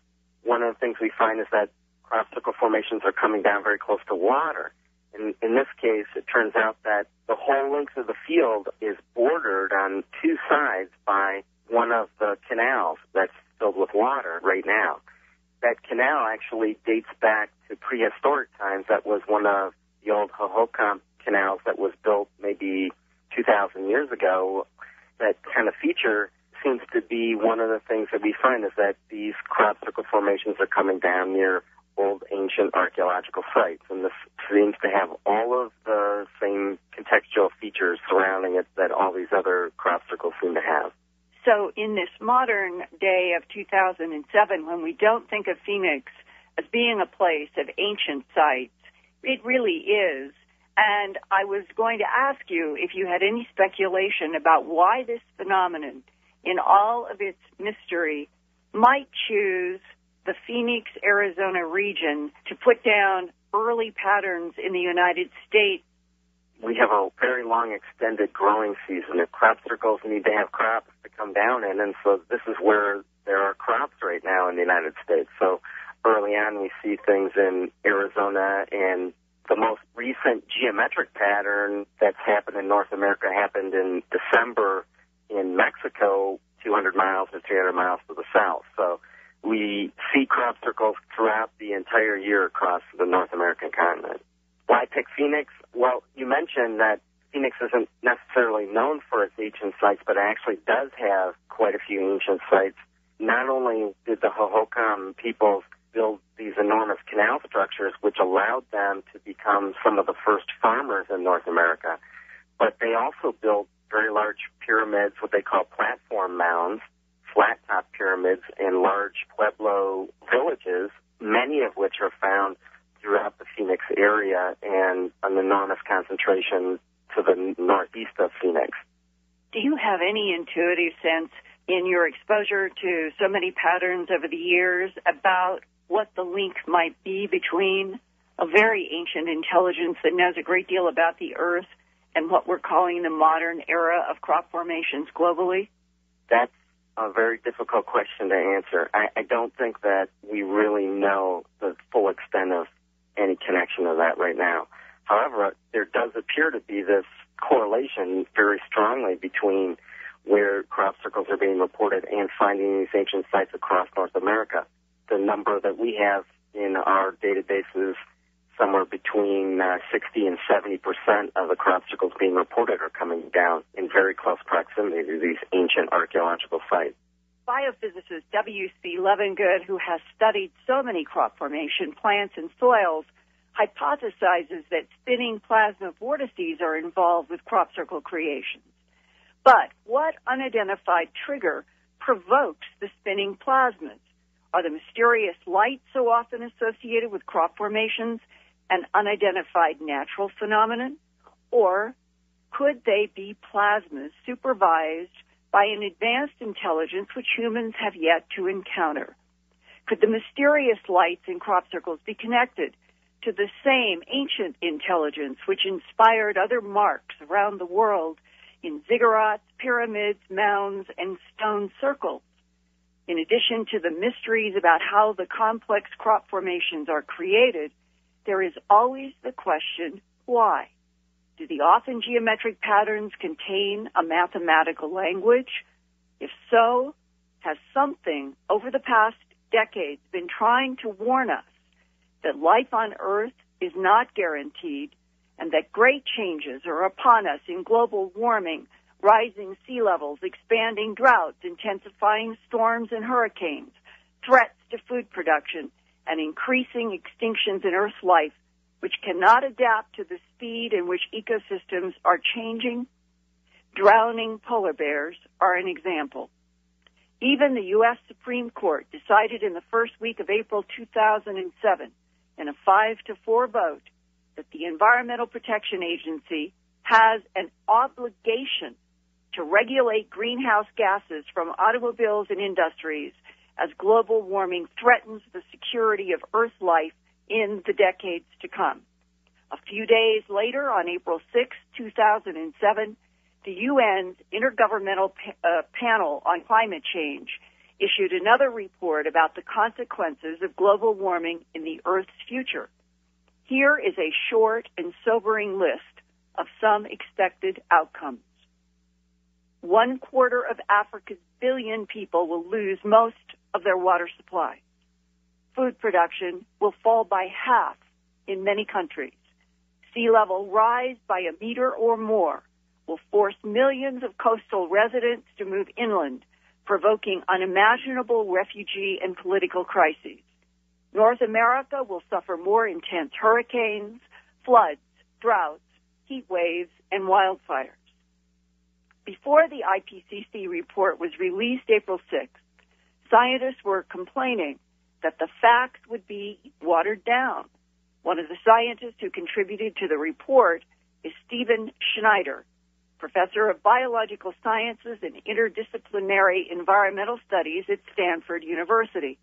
One of the things we find is that crop circle formations are coming down very close to water. In this case, it turns out that the whole length of the field is bordered on two sides by one of the canals that's filled with water right now. That canal actually dates back to prehistoric times. That was one of the old Hohokam canals that was built maybe 2,000 years ago. That kind of feature seems to be one of the things that we find is that these crop circle formations are coming down near old ancient archaeological sites, and this seems to have all of the same contextual features surrounding it that all these other crop circles seem to have. So in this modern day of 2007, when we don't think of Phoenix as being a place of ancient sites, it really is. And I was going to ask you if you had any speculation about why this phenomenon, in all of its mystery, might choose the Phoenix, Arizona region to put down early patterns in the United States. We have a very long extended growing season. The crop circles need to have crops to come down in, and so this is where there are crops right now in the United States. So early on we see things in Arizona, and the most recent geometric pattern that's happened in North America happened in December in Mexico, 200 miles or 300 miles to the south. So we see crop circles throughout the entire year across the North American continent. Why pick Phoenix? Well, you mentioned that Phoenix isn't necessarily known for its ancient sites, but it actually does have quite a few ancient sites. Not only did the Hohokam peoples build these enormous canal structures, which allowed them to become some of the first farmers in North America, but they also built very large pyramids, what they call platform mounds, flat-top pyramids in large Pueblo villages, many of which are found throughout the Phoenix area and an enormous concentration to the northeast of Phoenix. Do you have any intuitive sense in your exposure to so many patterns over the years about what the link might be between a very ancient intelligence that knows a great deal about the Earth and what we're calling the modern era of crop formations globally? That's a very difficult question to answer. I don't think that we really know the full extent of any connection of that right now. However, there does appear to be this correlation very strongly between where crop circles are being reported and finding these ancient sites across North America. The number that we have in our databases, somewhere between 60 and 70% of the crop circles being reported are coming down in very close proximity to these ancient archaeological sites. Biophysicist W.C. Levengood, who has studied so many crop formation plants and soils, hypothesizes that spinning plasma vortices are involved with crop circle creations. But what unidentified trigger provokes the spinning plasmas? Are the mysterious lights so often associated with crop formations an unidentified natural phenomenon? Or could they be plasmas supervised by an advanced intelligence which humans have yet to encounter? Could the mysterious lights in crop circles be connected to the same ancient intelligence which inspired other marks around the world in ziggurats, pyramids, mounds, and stone circles? In addition to the mysteries about how the complex crop formations are created, there is always the question, why? Do the often geometric patterns contain a mathematical language? If so, has something over the past decades been trying to warn us that life on Earth is not guaranteed and that great changes are upon us in global warming, rising sea levels, expanding droughts, intensifying storms and hurricanes, threats to food production, and increasing extinctions in Earth's life, which cannot adapt to the speed in which ecosystems are changing? Drowning polar bears are an example. Even the U.S. Supreme Court decided in the first week of April 2007 in a 5-4 vote that the Environmental Protection Agency has an obligation to regulate greenhouse gases from automobiles and industries as global warming threatens the security of Earth life in the decades to come. A few days later, on April 6, 2007, the UN's Intergovernmental Panel on Climate Change issued another report about the consequences of global warming in the Earth's future. Here is a short and sobering list of some expected outcomes. 1/4 of Africa's billion people will lose most of their water supply. Food production will fall by half in many countries. Sea level rise by a meter or more will force millions of coastal residents to move inland, provoking unimaginable refugee and political crises. North America will suffer more intense hurricanes, floods, droughts, heat waves, and wildfires. Before the IPCC report was released April 6th, scientists were complaining that the facts would be watered down. One of the scientists who contributed to the report is Stephen Schneider, professor of biological sciences and interdisciplinary environmental studies at Stanford University.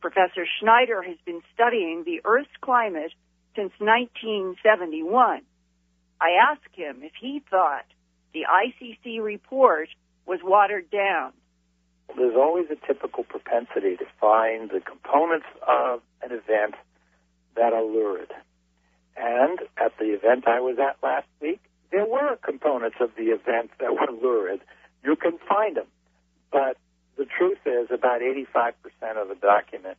Professor Schneider has been studying the Earth's climate since 1971. I asked him if he thought the ICC report was watered down. There's always a typical propensity to find the components of an event that are lurid. And at the event I was at last week, there were components of the event that were lurid. You can find them. But the truth is about 85% of the document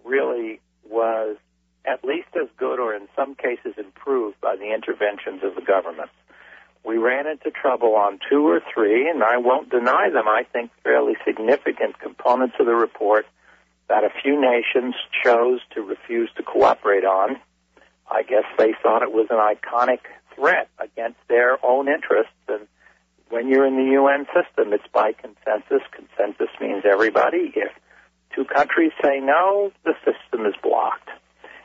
really was at least as good or in some cases improved by the interventions of the government. We ran into trouble on 2 or 3, and I won't deny them, I think fairly significant components of the report that a few nations chose to refuse to cooperate on. I guess they thought it was an iconic threat against their own interests, and when you're in the UN system, it's by consensus. Consensus means everybody. If 2 countries say no, the system is blocked.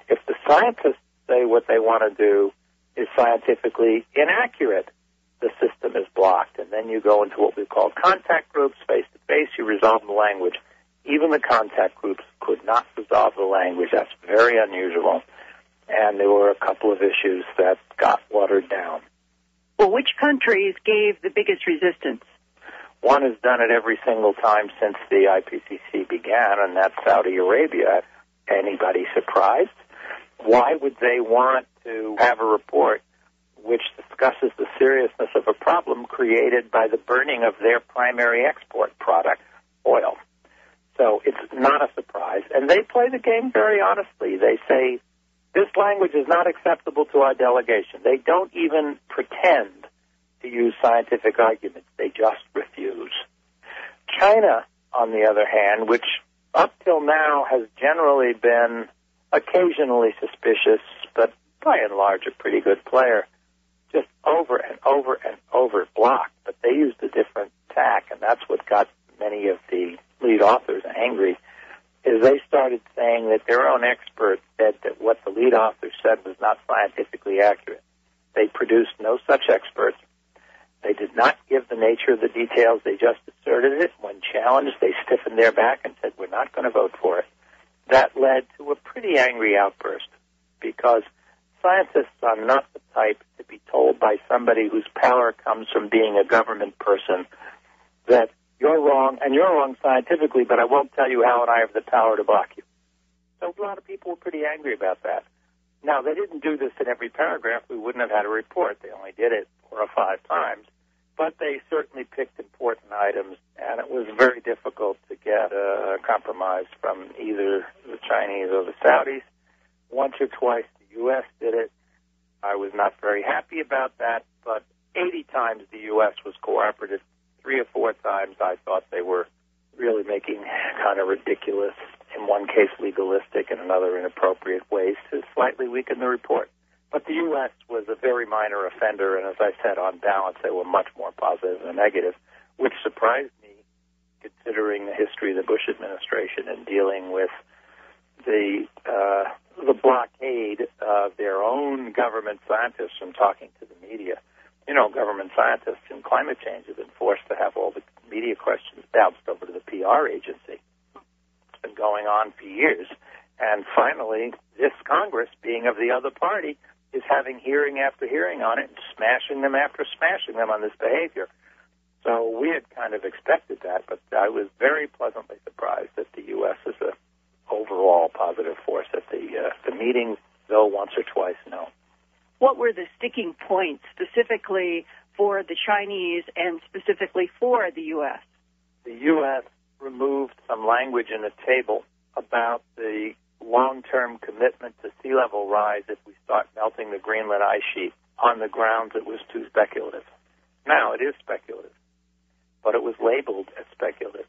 If the scientists say what they want to do is scientifically inaccurate, the system is blocked. And then you go into what we call contact groups, face-to-face, you resolve the language. Even the contact groups could not resolve the language. That's very unusual. And there were a couple of issues that got watered down. Well, which countries gave the biggest resistance? One has done it every single time since the IPCC began, and that's Saudi Arabia. Anybody surprised? Why would they want to have a report which discusses the seriousness of a problem created by the burning of their primary export product, oil? So it's not a surprise. And they play the game very honestly. They say, this language is not acceptable to our delegation. They don't even pretend to use scientific arguments. They just refuse. China, on the other hand, which up till now has generally been occasionally suspicious, but by and large a pretty good player, just over and over and over blocked. But they used a different tack, and that's what got many of the lead authors angry, is they started saying that their own experts said that what the lead author said was not scientifically accurate. They produced no such experts. They did not give the nature of the details. They just asserted it. When challenged, they stiffened their back and said, we're not going to vote for it. That led to a pretty angry outburst because scientists are not the type to be told by somebody whose power comes from being a government person that you're wrong, and you're wrong scientifically, but I won't tell you how, and I have the power to block you. So a lot of people were pretty angry about that. Now, they didn't do this in every paragraph. We wouldn't have had a report. They only did it 4 or 5 times. But they certainly picked important items, and it was very difficult to get a compromise from either the Chinese or the Saudis. Once or twice, the U.S. did it. I was not very happy about that, but 80 times the U.S. was cooperative. 3 or 4 times I thought they were really making kind of ridiculous, in one case legalistic, and another inappropriate ways to slightly weaken the report. But the U.S. was a very minor offender, and as I said, on balance, they were much more positive than negative, which surprised me, considering the history of the Bush administration in dealing with the blockade of their own government scientists from talking to the media. You know, government scientists in climate change have been forced to have all the media questions bounced over to the PR agency. It's been going on for years. And finally, this Congress, being of the other party, is having hearing after hearing on it and smashing them after smashing them on this behavior. So we had kind of expected that, but I was very pleasantly surprised that the U.S. is a overall positive force at the meeting. though once or twice, no. What were the sticking points specifically for the Chinese and specifically for the U.S.? The U.S. removed some language in the table about the long-term commitment to sea level rise if we start melting the Greenland ice sheet on the grounds it was too speculative. Now, it is speculative, but it was labeled as speculative.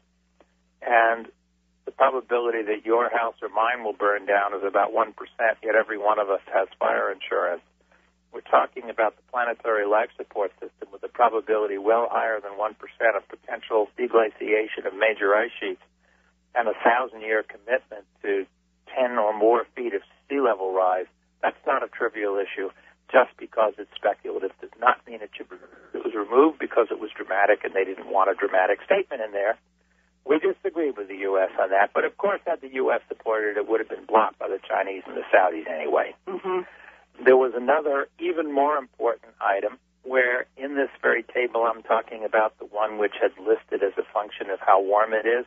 And the probability that your house or mine will burn down is about 1%, yet every one of us has fire insurance. We're talking about the planetary life support system with a probability well higher than 1% of potential deglaciation of major ice sheets and a 1,000-year commitment to 10 or more feet of sea level rise. That's not a trivial issue. Just because it's speculative does not mean it should be removed. It was removed because it was dramatic and they didn't want a dramatic statement in there. We disagreed with the U.S. on that, but of course had the U.S. supported it, it would have been blocked by the Chinese and the Saudis anyway. Mm-hmm. There was another, even more important item where in this very table I'm talking about the one which had listed as a function of how warm it is.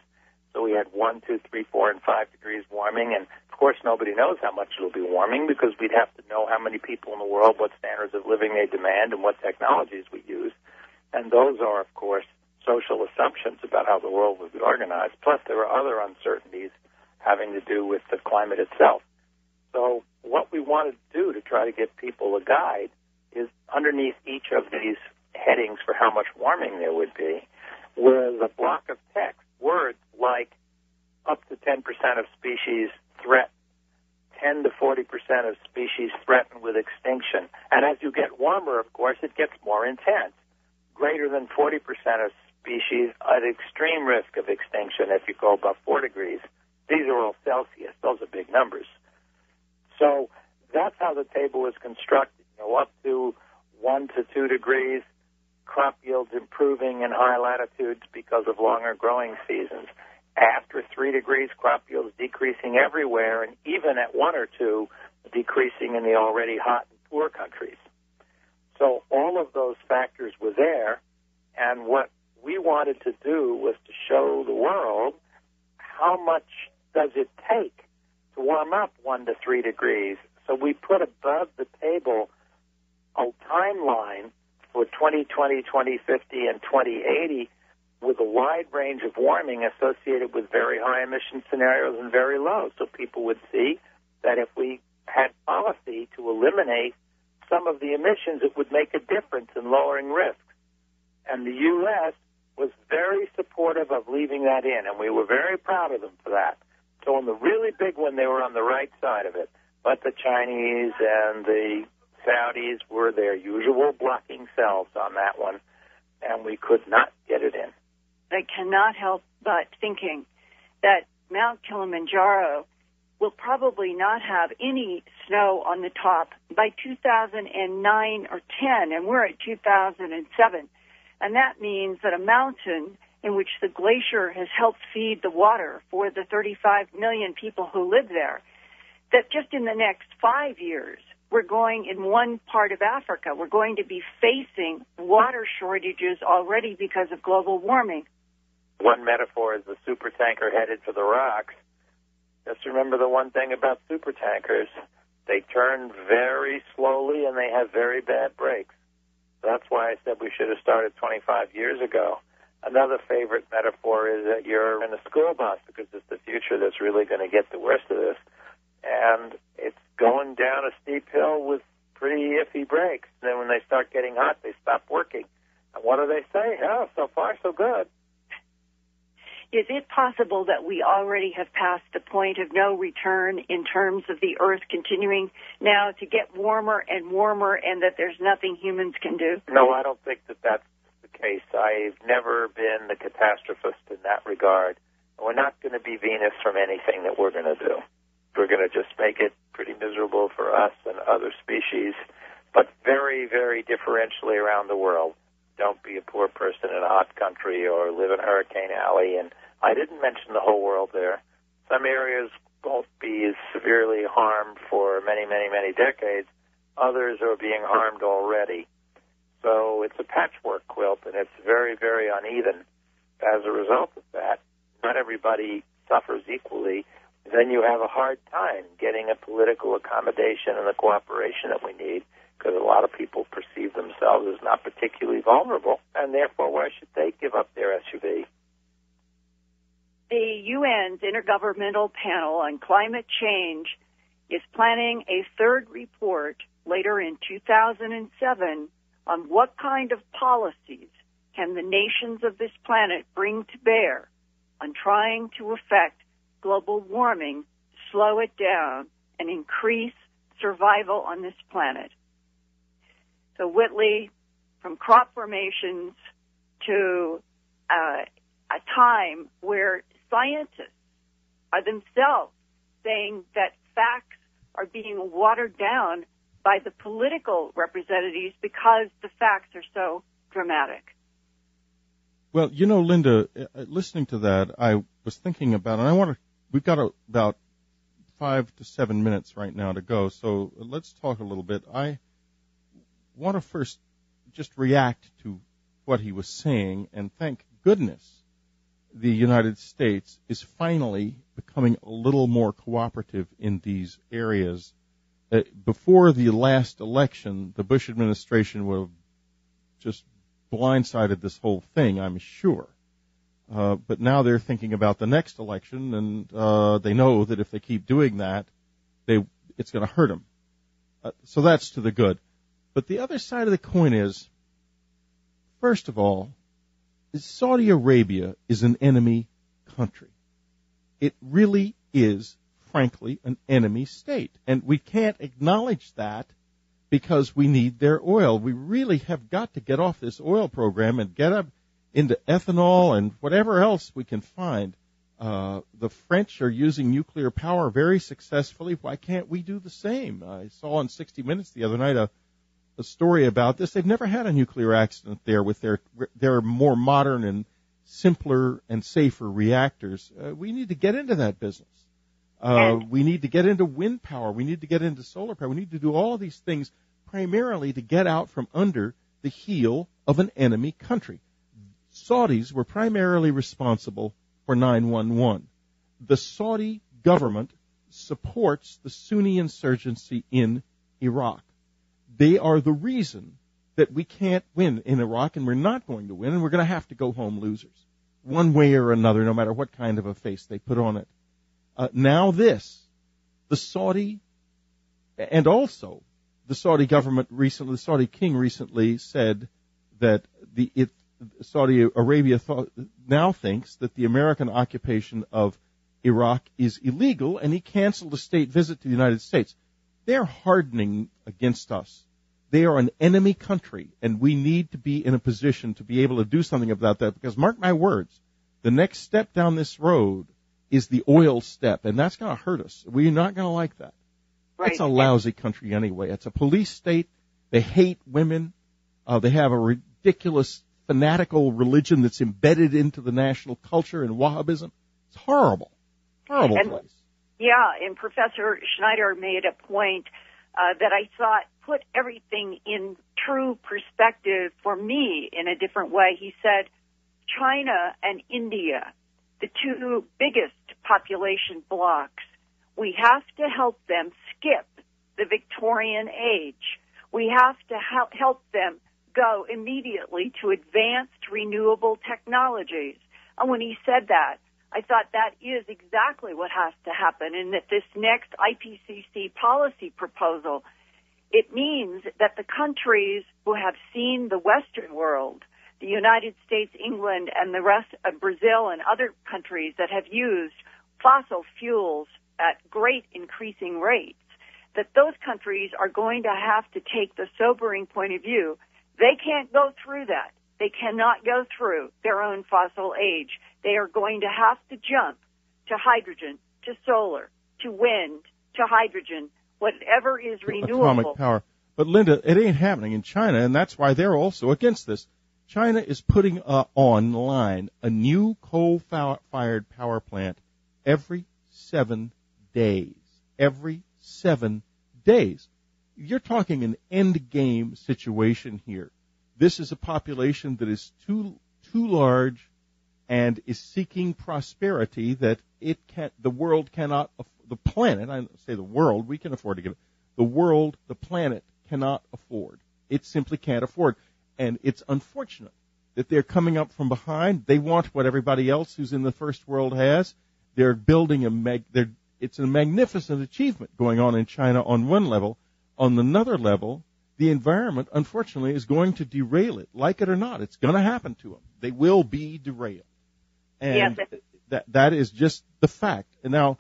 So we had 1, 2, 3, 4, and 5 degrees warming, and of course nobody knows how much it'll be warming because we'd have to know how many people in the world, what standards of living they demand, and what technologies we use. And those are, of course, social assumptions about how the world would be organized. Plus there are other uncertainties having to do with the climate itself. So what we wanted to do to try to give people a guide is underneath each of these headings for how much warming there would be was a block of text, words like up to 10% of species threatened, 10 to 40% of species threatened with extinction. And as you get warmer, of course, it gets more intense. Greater than 40% of species at extreme risk of extinction if you go above 4 degrees. These are all Celsius. Those are big numbers. So that's how the table is constructed. Up to 1 to 2 degrees, crop yields improving in high latitudes because of longer growing seasons. After 3 degrees, crop yields decreasing everywhere, and even at 1 or 2, decreasing in the already hot and poor countries. So all of those factors were there, and what we wanted to do was to show the world how much does it take to warm up 1 to 3 degrees. So we put above the table a timeline for 2020, 2050, and 2080 with a wide range of warming associated with very high emission scenarios and very low. So people would see that if we had policy to eliminate some of the emissions, it would make a difference in lowering risks. And the U.S. was very supportive of leaving that in, and we were very proud of them for that. So on the really big one, they were on the right side of it. But the Chinese and the Saudis were their usual blocking selves on that one, and we could not get it in. I cannot help but thinking that Mount Kilimanjaro will probably not have any snow on the top by 2009 or 10, and we're at 2007. And that means that a mountain in which the glacier has helped feed the water for the 35 million people who live there, that just in the next 5 years, we're going in one part of Africa, we're going to be facing water shortages already because of global warming. One metaphor is the supertanker headed for the rocks. Just remember the one thing about supertankers. They turn very slowly and they have very bad brakes. That's why I said we should have started 25 years ago. Another favorite metaphor is that you're in a school bus because it's the future that's really going to get the worst of this. And it's going down a steep hill with pretty iffy brakes. Then when they start getting hot, they stop working. And what do they say? Oh, so far, so good. Is it possible that we already have passed the point of no return in terms of the Earth continuing now to get warmer and warmer and that there's nothing humans can do? No, I don't think that that's the case. I've never been the catastrophist in that regard. We're not going to be Venus from anything that we're going to do. We're going to just make it pretty miserable for us and other species, but very, very differentially around the world. Don't be a poor person in a hot country or live in Hurricane Alley. And I didn't mention the whole world there. Some areas won't be as severely harmed for many, many, many decades. Others are being harmed already. So it's a patchwork quilt, and it's very, very uneven. As a result of that, not everybody suffers equally. then you have a hard time getting a political accommodation and the cooperation that we need, because a lot of people perceive themselves as not particularly vulnerable, and therefore why should they give up their SUV? The UN's Intergovernmental Panel on Climate Change is planning a third report later in 2007 on what kind of policies can the nations of this planet bring to bear on trying to affect global warming, slow it down, and increase survival on this planet. So Whitley, from crop formations to a time where scientists are themselves saying that facts are being watered down by the political representatives because the facts are so dramatic. Well, you know, Linda, listening to that, I was thinking about, and we've got about 5 to 7 minutes right now to go, so let's talk a little bit. I want to first just react to what he was saying, and thank goodness the United States is finally becoming a little more cooperative in these areas. Before the last election, the Bush administration would have just blindsided this whole thing, I'm sure. But now they're thinking about the next election, and they know that if they keep doing that, it's going to hurt them. So that's to the good. But the other side of the coin is, first of all, Saudi Arabia is an enemy country. It really is, frankly, an enemy state. And we can't acknowledge that because we need their oil. We really have got to get off this oil program and get up into ethanol and whatever else we can find. The French are using nuclear power very successfully. Why can't we do the same? I saw on 60 Minutes the other night a story about this. They've never had a nuclear accident there with their more modern and simpler and safer reactors. We need to get into that business. We need to get into wind power. We need to get into solar power. We need to do all of these things primarily to get out from under the heel of an enemy country. Saudis were primarily responsible for 9/11. The Saudi government supports the Sunni insurgency in Iraq. They are the reason that we can't win in Iraq, and we're not going to win, and we're going to have to go home losers, one way or another, no matter what kind of a face they put on it. Now the Saudi, and also the Saudi government recently, the Saudi king recently said that Saudi Arabia now thinks that the American occupation of Iraq is illegal, and he canceled a state visit to the United States. They're hardening against us. They are an enemy country, and we need to be in a position to be able to do something about that, because mark my words, the next step down this road is the oil step, and that's going to hurt us. We're not going to like that. Right. It's a lousy country anyway. It's a police state. They hate women. They have a ridiculous, fanatical religion that's embedded into the national culture and Wahhabism. It's horrible. Horrible place. Yeah, and Professor Schneider made a point that I thought put everything in true perspective for me in a different way. He said China and India, the two biggest population blocks, we have to help them skip the Victorian age. We have to help them go immediately to advanced renewable technologies. And when he said that, I thought that is exactly what has to happen, and that this next IPCC policy proposal, it means that the countries who have seen the Western world, the United States, England, and the rest of Brazil and other countries that have used fossil fuels at great increasing rates, that those countries are going to have to take the sobering point of view. They can't go through that. They cannot go through their own fossil age. They are going to have to jump to hydrogen, to solar, to wind, to hydrogen, whatever is renewable. Atomic power. But, Linda, it ain't happening in China, and that's why they're also against this. China is putting online a new coal-fired power plant every 7 days. Every 7 days. You're talking an end-game situation here. This is a population that is too large and is seeking prosperity that the world cannot, the planet, I say the world, we can afford to give it, the world, the planet cannot afford. It simply can't afford. And it's unfortunate that they're coming up from behind. They want what everybody else who's in the first world has. They're building it's a magnificent achievement going on in China on one level. On another level, the environment, unfortunately, is going to derail it. Like it or not, it's going to happen to them. They will be derailed. And yes. that is just the fact. And now,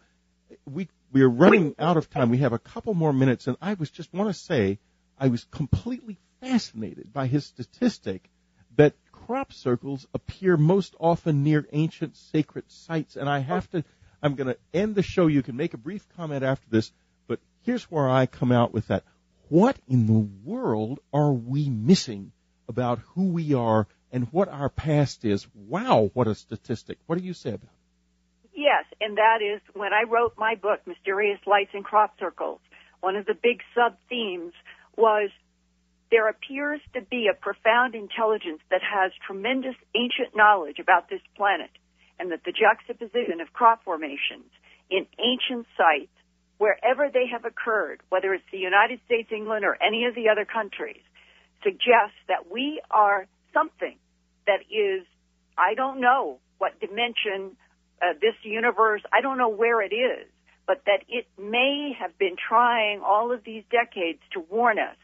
we are running out of time. We have a couple more minutes, and I want to say I was completely fascinated by his statistic that crop circles appear most often near ancient sacred sites. And I'm going to end the show. You can make a brief comment after this, but here's where I come out with that. What in the world are we missing about who we are and what our past is? Wow, what a statistic. What do you say about it? Yes, and that is when I wrote my book, Mysterious Lights in Crop Circles, one of the big sub-themes was there appears to be a profound intelligence that has tremendous ancient knowledge about this planet, and that the juxtaposition of crop formations in ancient sites, wherever they have occurred, whether it's the United States, England, or any of the other countries, suggests that we are something that is, I don't know what dimension, this universe, I don't know where it is, but that it may have been trying all of these decades to warn us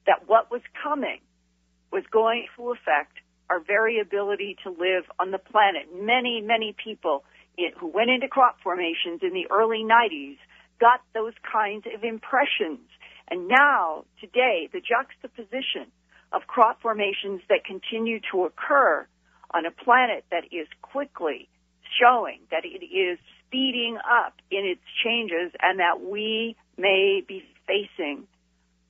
that what was coming was going to affect our very ability to live on the planet. Many, many people who went into crop formations in the early 90s got those kinds of impressions. And now, today, the juxtaposition of crop formations that continue to occur on a planet that is quickly showing that it is speeding up in its changes and that we may be facing,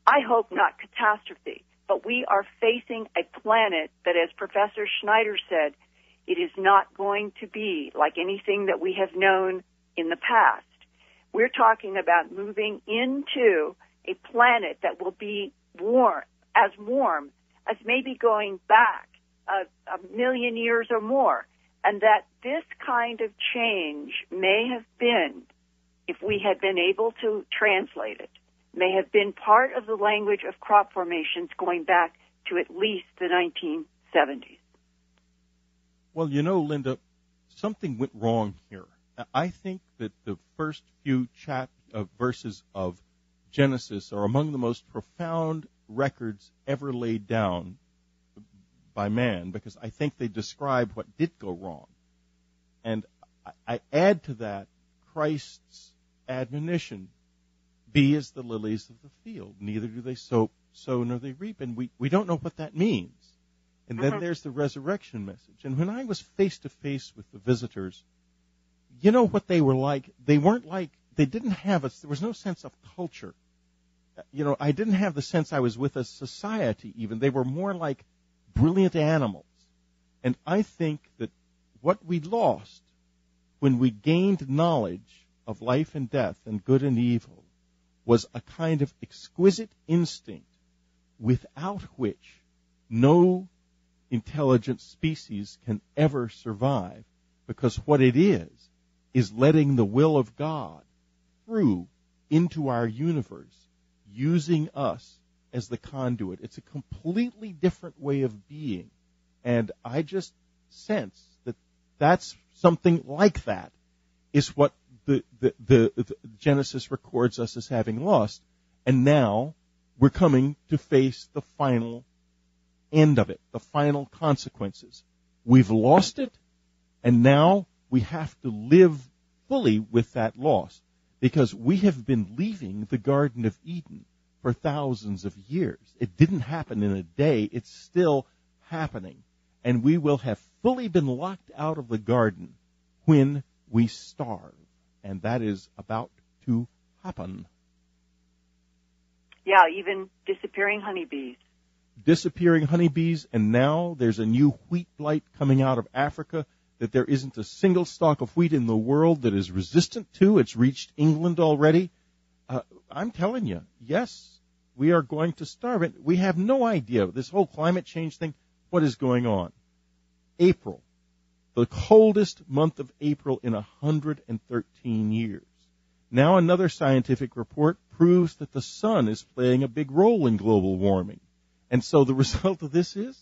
I hope not catastrophe, but we are facing a planet that, as Professor Schneider said, it is not going to be like anything that we have known in the past. We're talking about moving into a planet that will be warm as maybe going back a million years or more, and that this kind of change may have been, if we had been able to translate it, may have been part of the language of crop formations going back to at least the 1970s. Well, Linda, something went wrong here. I think that the first few verses of Genesis are among the most profound records ever laid down by man, because I think they describe what did go wrong. And I add to that Christ's admonition, be as the lilies of the field, neither do they sow nor they reap. And we don't know what that means. And then there's the resurrection message. And when I was face to face with the visitors, you know what they were like? They weren't like, they didn't have there was no sense of culture. I didn't have the sense I was with a society even. They were more like brilliant animals. And I think that what we lost when we gained knowledge of life and death and good and evil was a kind of exquisite instinct without which no intelligent species can ever survive, because what it is letting the will of God through into our universe, using us as the conduit. It's a completely different way of being, and I just sense that that's something like that is what the Genesis records us as having lost, and now we're coming to face the final end of it, the final consequences. We've lost it, and now we have to live fully with that loss, because we have been leaving the Garden of Eden for thousands of years. It didn't happen in a day. It's still happening. And we will have fully been locked out of the garden when we starve. And that is about to happen. Yeah, even disappearing honeybees. Disappearing honeybees, and now there's a new wheat blight coming out of Africa that there isn't a single stalk of wheat in the world that is resistant to. It's reached England already. I'm telling you, yes, we are going to starve. We have no idea, this whole climate change thing, what is going on. April, the coldest month of April in 113 years. Now another scientific report proves that the sun is playing a big role in global warming. And so the result of this is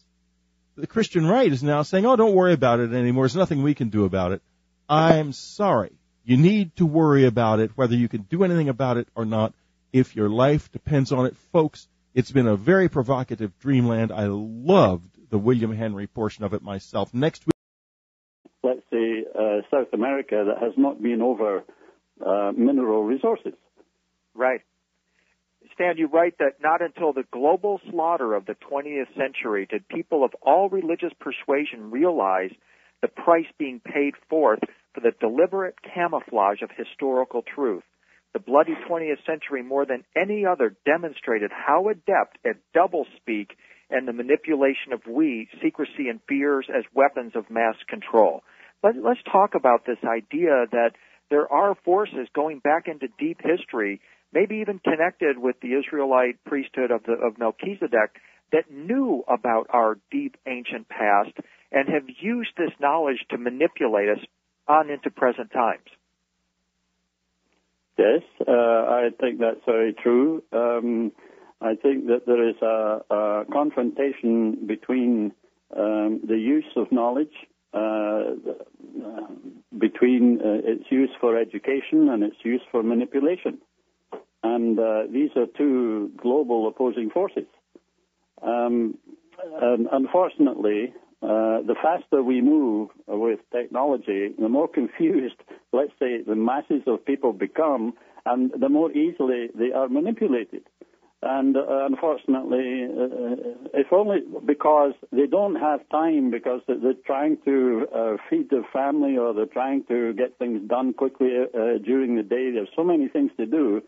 the Christian right is now saying, oh, don't worry about it anymore. There's nothing we can do about it. I'm sorry. You need to worry about it, whether you can do anything about it or not, if your life depends on it. Folks, it's been a very provocative dreamland. I loved the William Henry portion of it myself. Next week, let's say, South America that has not been over mineral resources. Right. Stan, you write that not until the global slaughter of the 20th century did people of all religious persuasion realize the price being paid forth for the deliberate camouflage of historical truth. The bloody 20th century, more than any other, demonstrated how adept at doublespeak and the manipulation of secrecy and fears as weapons of mass control. But let's talk about this idea that there are forces going back into deep history, maybe even connected with the Israelite priesthood of Melchizedek, that knew about our deep ancient past and have used this knowledge to manipulate us on into present times. Yes, I think that's very true. I think that there is a confrontation between the use of knowledge, between its use for education and its use for manipulation. And these are two global opposing forces. And unfortunately, the faster we move with technology, the more confused, let's say, the masses of people become, and the more easily they are manipulated. And unfortunately, if only because they don't have time, because they're trying to feed their family or they're trying to get things done quickly during the day. There's so many things to do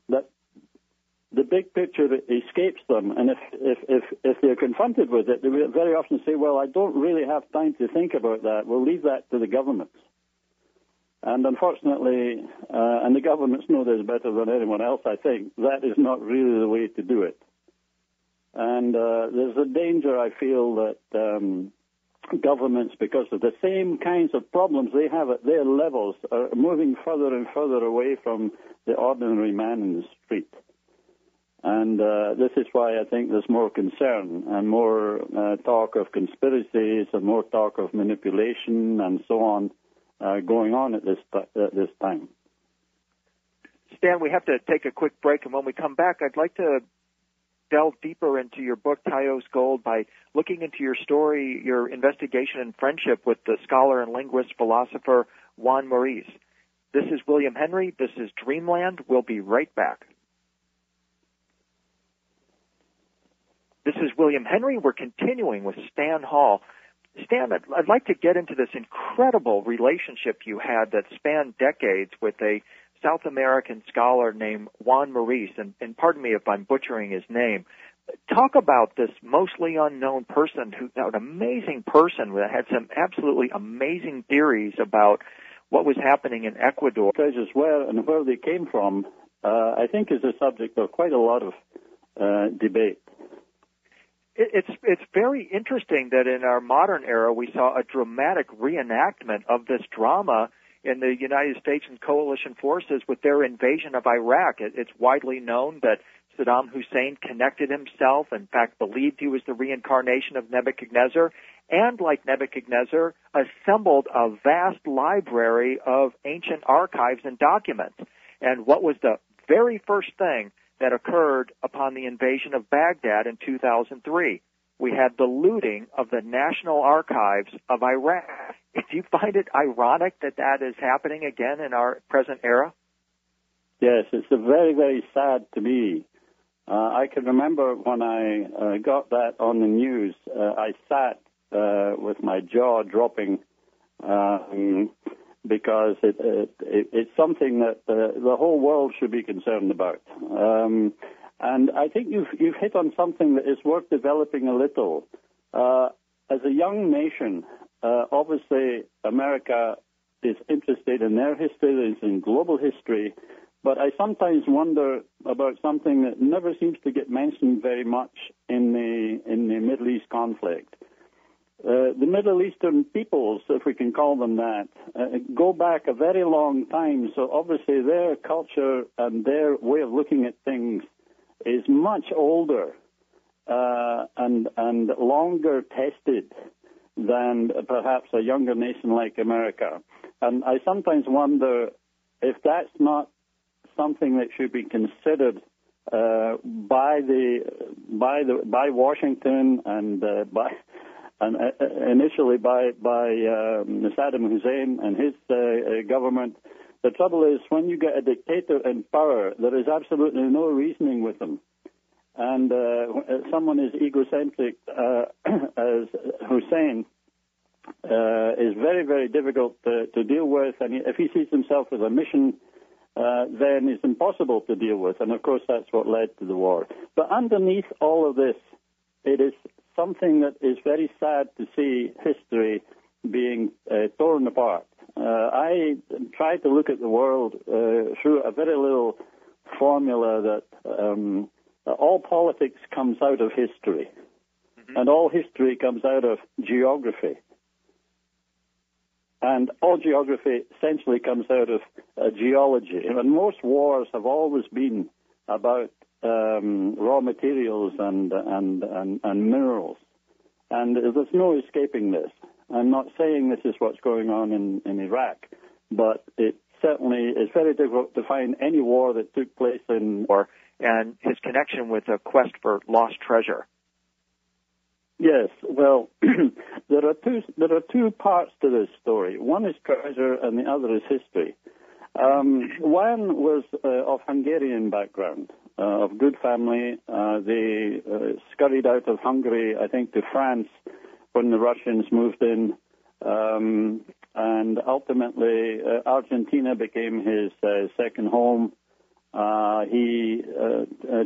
that the big picture escapes them. And if they're confronted with it, they will very often say, well, I don't really have time to think about that. We'll leave that to the governments. And unfortunately, and the governments know this better than anyone else, I think, that is not really the way to do it. And there's a danger, I feel, that governments, because of the same kinds of problems they have at their levels, are moving further and further away from the ordinary man in the street. And this is why I think there's more concern and more talk of conspiracies and more talk of manipulation and so on going on at this time. Stan, we have to take a quick break, and when we come back, I'd like to delve deeper into your book, Tayo's Gold, by looking into your story, your investigation and friendship with the scholar and linguist philosopher Juan Maurice. This is William Henry. This is Dreamland. We'll be right back. This is William Henry. We're continuing with Stan Hall. Stan, I'd like to get into this incredible relationship you had that spanned decades with a South American scholar named Juan Maurice, and pardon me if I'm butchering his name. Talk about this mostly unknown person, an amazing person that had some absolutely amazing theories about what was happening in Ecuador. Treasures where and where they came from, I think is a subject of quite a lot of debate. It's very interesting that in our modern era we saw a dramatic reenactment of this drama in the United States and coalition forces with their invasion of Iraq. It's widely known that Saddam Hussein connected himself, in fact believed he was the reincarnation of Nebuchadnezzar, and like Nebuchadnezzar, assembled a vast library of ancient archives and documents. And what was the very first thing that occurred upon the invasion of Baghdad in 2003? We had the looting of the National Archives of Iraq. Do you find it ironic that that is happening again in our present era? Yes, it's very, very sad to me. I can remember when I got that on the news, I sat with my jaw dropping because it's something that the whole world should be concerned about. And I think you've hit on something that is worth developing a little. As a young nation, obviously America is interested in their history, is in global history, but I sometimes wonder about something that never seems to get mentioned very much in the Middle East conflict. the Middle Eastern peoples, if we can call them that, go back a very long time. So obviously their culture and their way of looking at things is much older and longer tested than perhaps a younger nation like America. And I sometimes wonder if that's not something that should be considered by Washington and initially by Saddam Hussein and his government. The trouble is, when you get a dictator in power, there is absolutely no reasoning with them. And someone as egocentric as Hussein is very, very difficult to deal with. And if he sees himself as a mission, then it's impossible to deal with. And, of course, that's what led to the war. But underneath all of this, it is something that is very sad to see history being torn apart. I try to look at the world through a very little formula that all politics comes out of history, and all history comes out of geography. And all geography essentially comes out of geology. And most wars have always been about raw materials and minerals. And there's no escaping this. I'm not saying this is what's going on in Iraq, but it certainly is very difficult to find any war that took place in... And his connection with a quest for lost treasure. Yes, well, there are two parts to this story. One is treasure, and the other is history. One was of Hungarian background, of good family. They scurried out of Hungary, I think, to France when the Russians moved in, and ultimately Argentina became his second home. He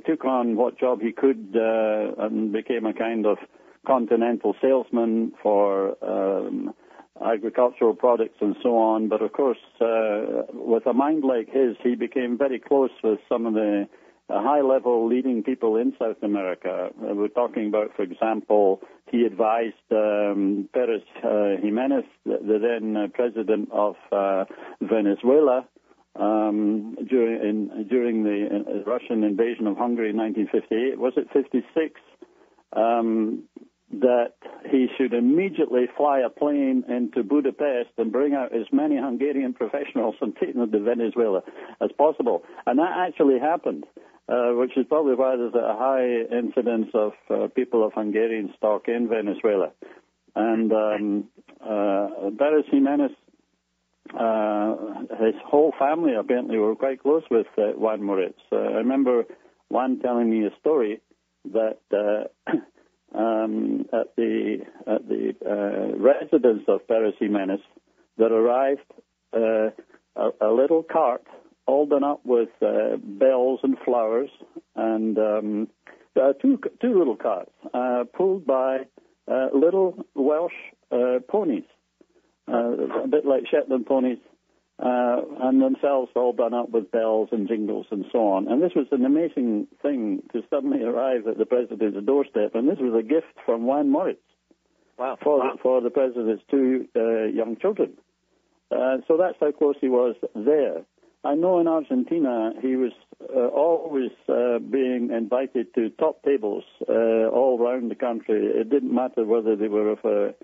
took on what job he could and became a kind of continental salesman for agricultural products and so on. But, of course, with a mind like his, he became very close with some of the high-level leading people in South America. We're talking about, for example, he advised Pérez Jiménez, the then president of Venezuela, during the Russian invasion of Hungary in 1958. Was it 56? That he should immediately fly a plane into Budapest and bring out as many Hungarian professionals and take them to Venezuela as possible. And that actually happened, which is probably why there's a high incidence of people of Hungarian stock in Venezuela. And Pérez Jiménez, his whole family apparently were quite close with Juan Moritz. I remember Juan telling me a story that at the residence of Pérez Jiménez, there arrived a little cart all done up with bells and flowers, and two little carts pulled by little Welsh ponies, a bit like Shetland ponies, and themselves all done up with bells and jingles and so on. And this was an amazing thing to suddenly arrive at the president's doorstep, and this was a gift from Juan Moritz. Wow. For the president's two young children. So that's how close he was there. I know in Argentina he was always being invited to top tables all around the country. It didn't matter whether they were of a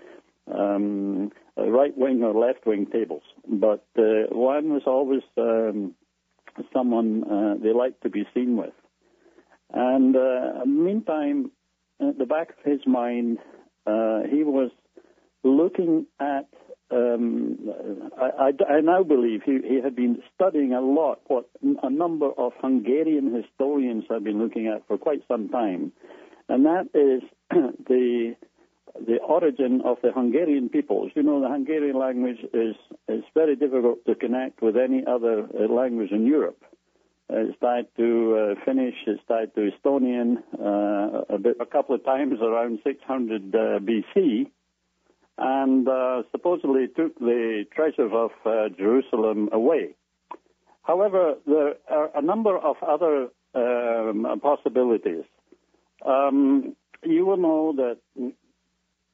right-wing or left-wing tables. But Juan was always someone they liked to be seen with. And meantime, at the back of his mind, he was looking at, I now believe he had been studying a lot what a number of Hungarian historians have been looking at for quite some time, and that is the origin of the Hungarian peoples. You know, the Hungarian language is very difficult to connect with any other language in Europe. It's tied to Finnish, it's tied to Estonian, a couple of times around 600 BC, and supposedly took the treasures of Jerusalem away. However, there are a number of other possibilities. You will know that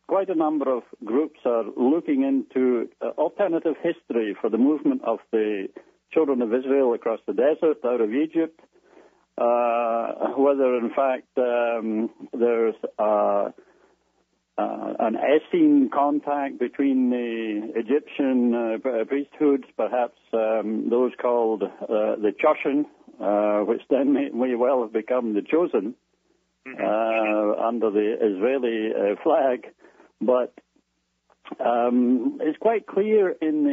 quite a number of groups are looking into alternative history for the movement of the children of Israel across the desert out of Egypt, whether in fact there's an Essene contact between the Egyptian priesthoods, perhaps those called the Choshen, which then may well have become the Chosen under the Israeli flag. But it's quite clear in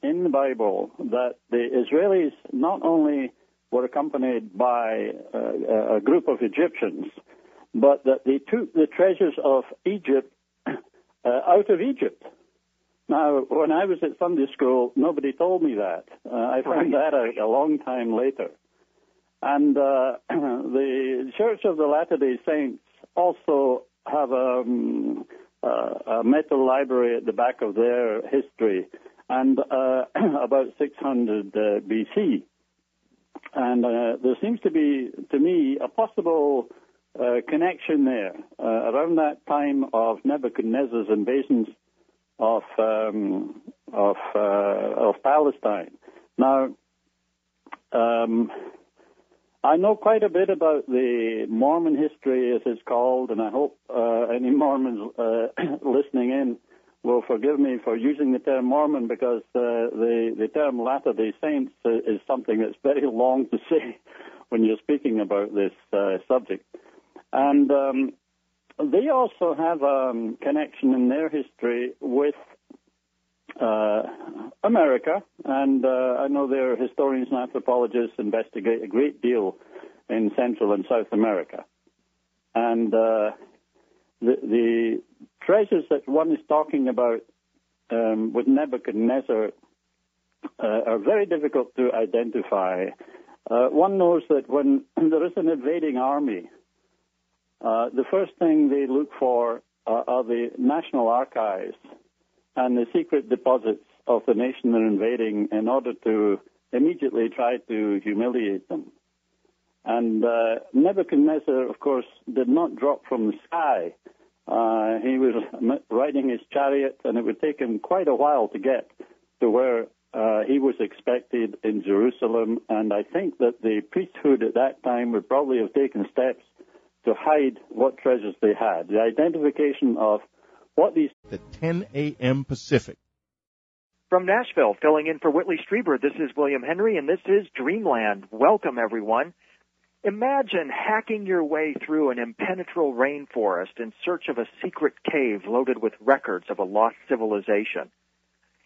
the Bible that the Israelis not only were accompanied by a group of Egyptians, but that they took the treasures of Egypt out of Egypt. Now, when I was at Sunday school, nobody told me that. I found that out a long time later. And the Church of the Latter-day Saints also have a metal library at the back of their history, and about 600 BC. And there seems to be, to me, a possible connection there around that time of Nebuchadnezzar's invasions of Palestine. Now, I know quite a bit about the Mormon history, as it's called, and I hope any Mormons listening in will forgive me for using the term Mormon, because the term Latter-day Saints is something that's very long to say when you're speaking about this subject. And they also have a connection in their history with America, and I know their historians and anthropologists investigate a great deal in Central and South America. And the treasures that one is talking about with Nebuchadnezzar are very difficult to identify. One knows that when there is an invading army, the first thing they look for are the national archives and the secret deposits of the nation they're invading in order to immediately try to humiliate them. And Nebuchadnezzar, of course, did not drop from the sky. He was riding his chariot, and it would take him quite a while to get to where he was expected in Jerusalem. And I think that the priesthood at that time would probably have taken steps to hide what treasures they had. The identification of what these... At 10 a.m. Pacific. From Nashville, filling in for Whitley Strieber, this is William Henry, and this is Dreamland. Welcome, everyone. Imagine hacking your way through an impenetrable rainforest in search of a secret cave loaded with records of a lost civilization.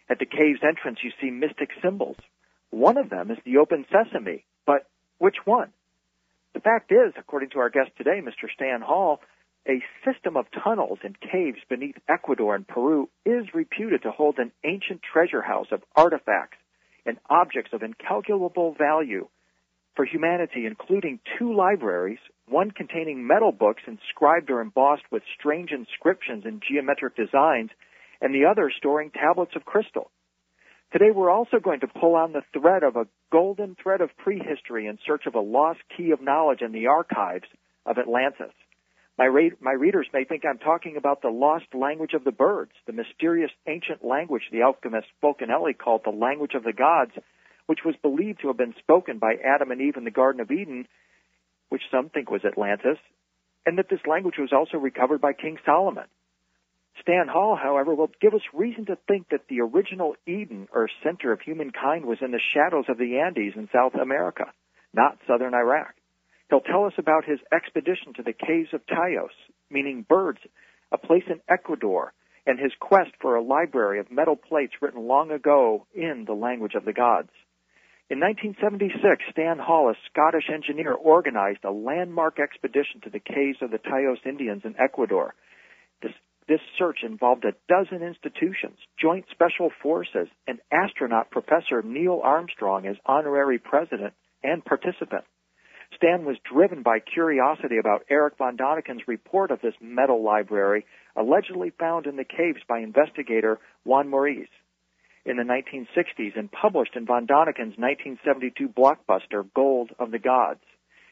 At the cave's entrance, you see mystic symbols. One of them is the open sesame, but which one? The fact is, according to our guest today, Mr. Stan Hall, a system of tunnels and caves beneath Ecuador and Peru is reputed to hold an ancient treasure house of artifacts and objects of incalculable value for humanity, including 2 libraries, one containing metal books inscribed or embossed with strange inscriptions and geometric designs, and the other storing tablets of crystal. Today we're also going to pull on the thread of a golden thread of prehistory in search of a lost key of knowledge in the archives of Atlantis. My readers may think I'm talking about the lost language of the birds, the mysterious ancient language the alchemist Fulcanelli called the language of the gods, which was believed to have been spoken by Adam and Eve in the Garden of Eden, which some think was Atlantis, and that this language was also recovered by King Solomon. Stan Hall, however, will give us reason to think that the original Eden, or center of humankind, was in the shadows of the Andes in South America, not southern Iraq. He'll tell us about his expedition to the caves of Tayos, meaning birds, a place in Ecuador, and his quest for a library of metal plates written long ago in the language of the gods. In 1976, Stan Hall, a Scottish engineer, organized a landmark expedition to the caves of the Tayos Indians in Ecuador. This search involved a dozen institutions, Joint Special Forces, and astronaut Professor Neill Armstrong as honorary president and participant. Stan was driven by curiosity about Eric von Daniken's report of this metal library allegedly found in the caves by investigator Juan Maurice in the 1960s and published in von Daniken's 1972 blockbuster Gold of the Gods.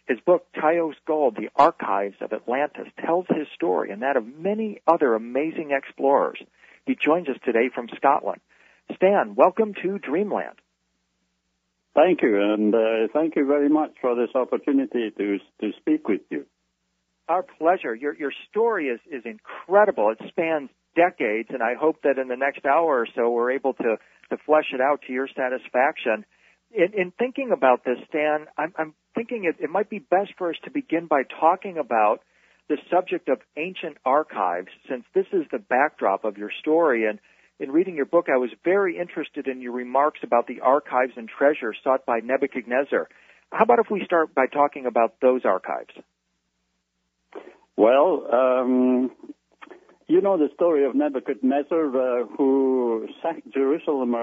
His book, Tayo's Gold, The Archives of Atlantis, tells his story and that of many other amazing explorers. He joins us today from Scotland. Stan, welcome to Dreamland. Thank you, and thank you very much for this opportunity to speak with you. Our pleasure. Your story is incredible. It spans decades, and I hope that in the next hour or so we're able to flesh it out to your satisfaction. In thinking about this, Stan, I'm thinking it might be best for us to begin by talking about the subject of ancient archives, since this is the backdrop of your story. And in reading your book, I was very interested in your remarks about the archives and treasures sought by Nebuchadnezzar. How about if we start by talking about those archives? Well, you know the story of Nebuchadnezzar, who sacked Jerusalem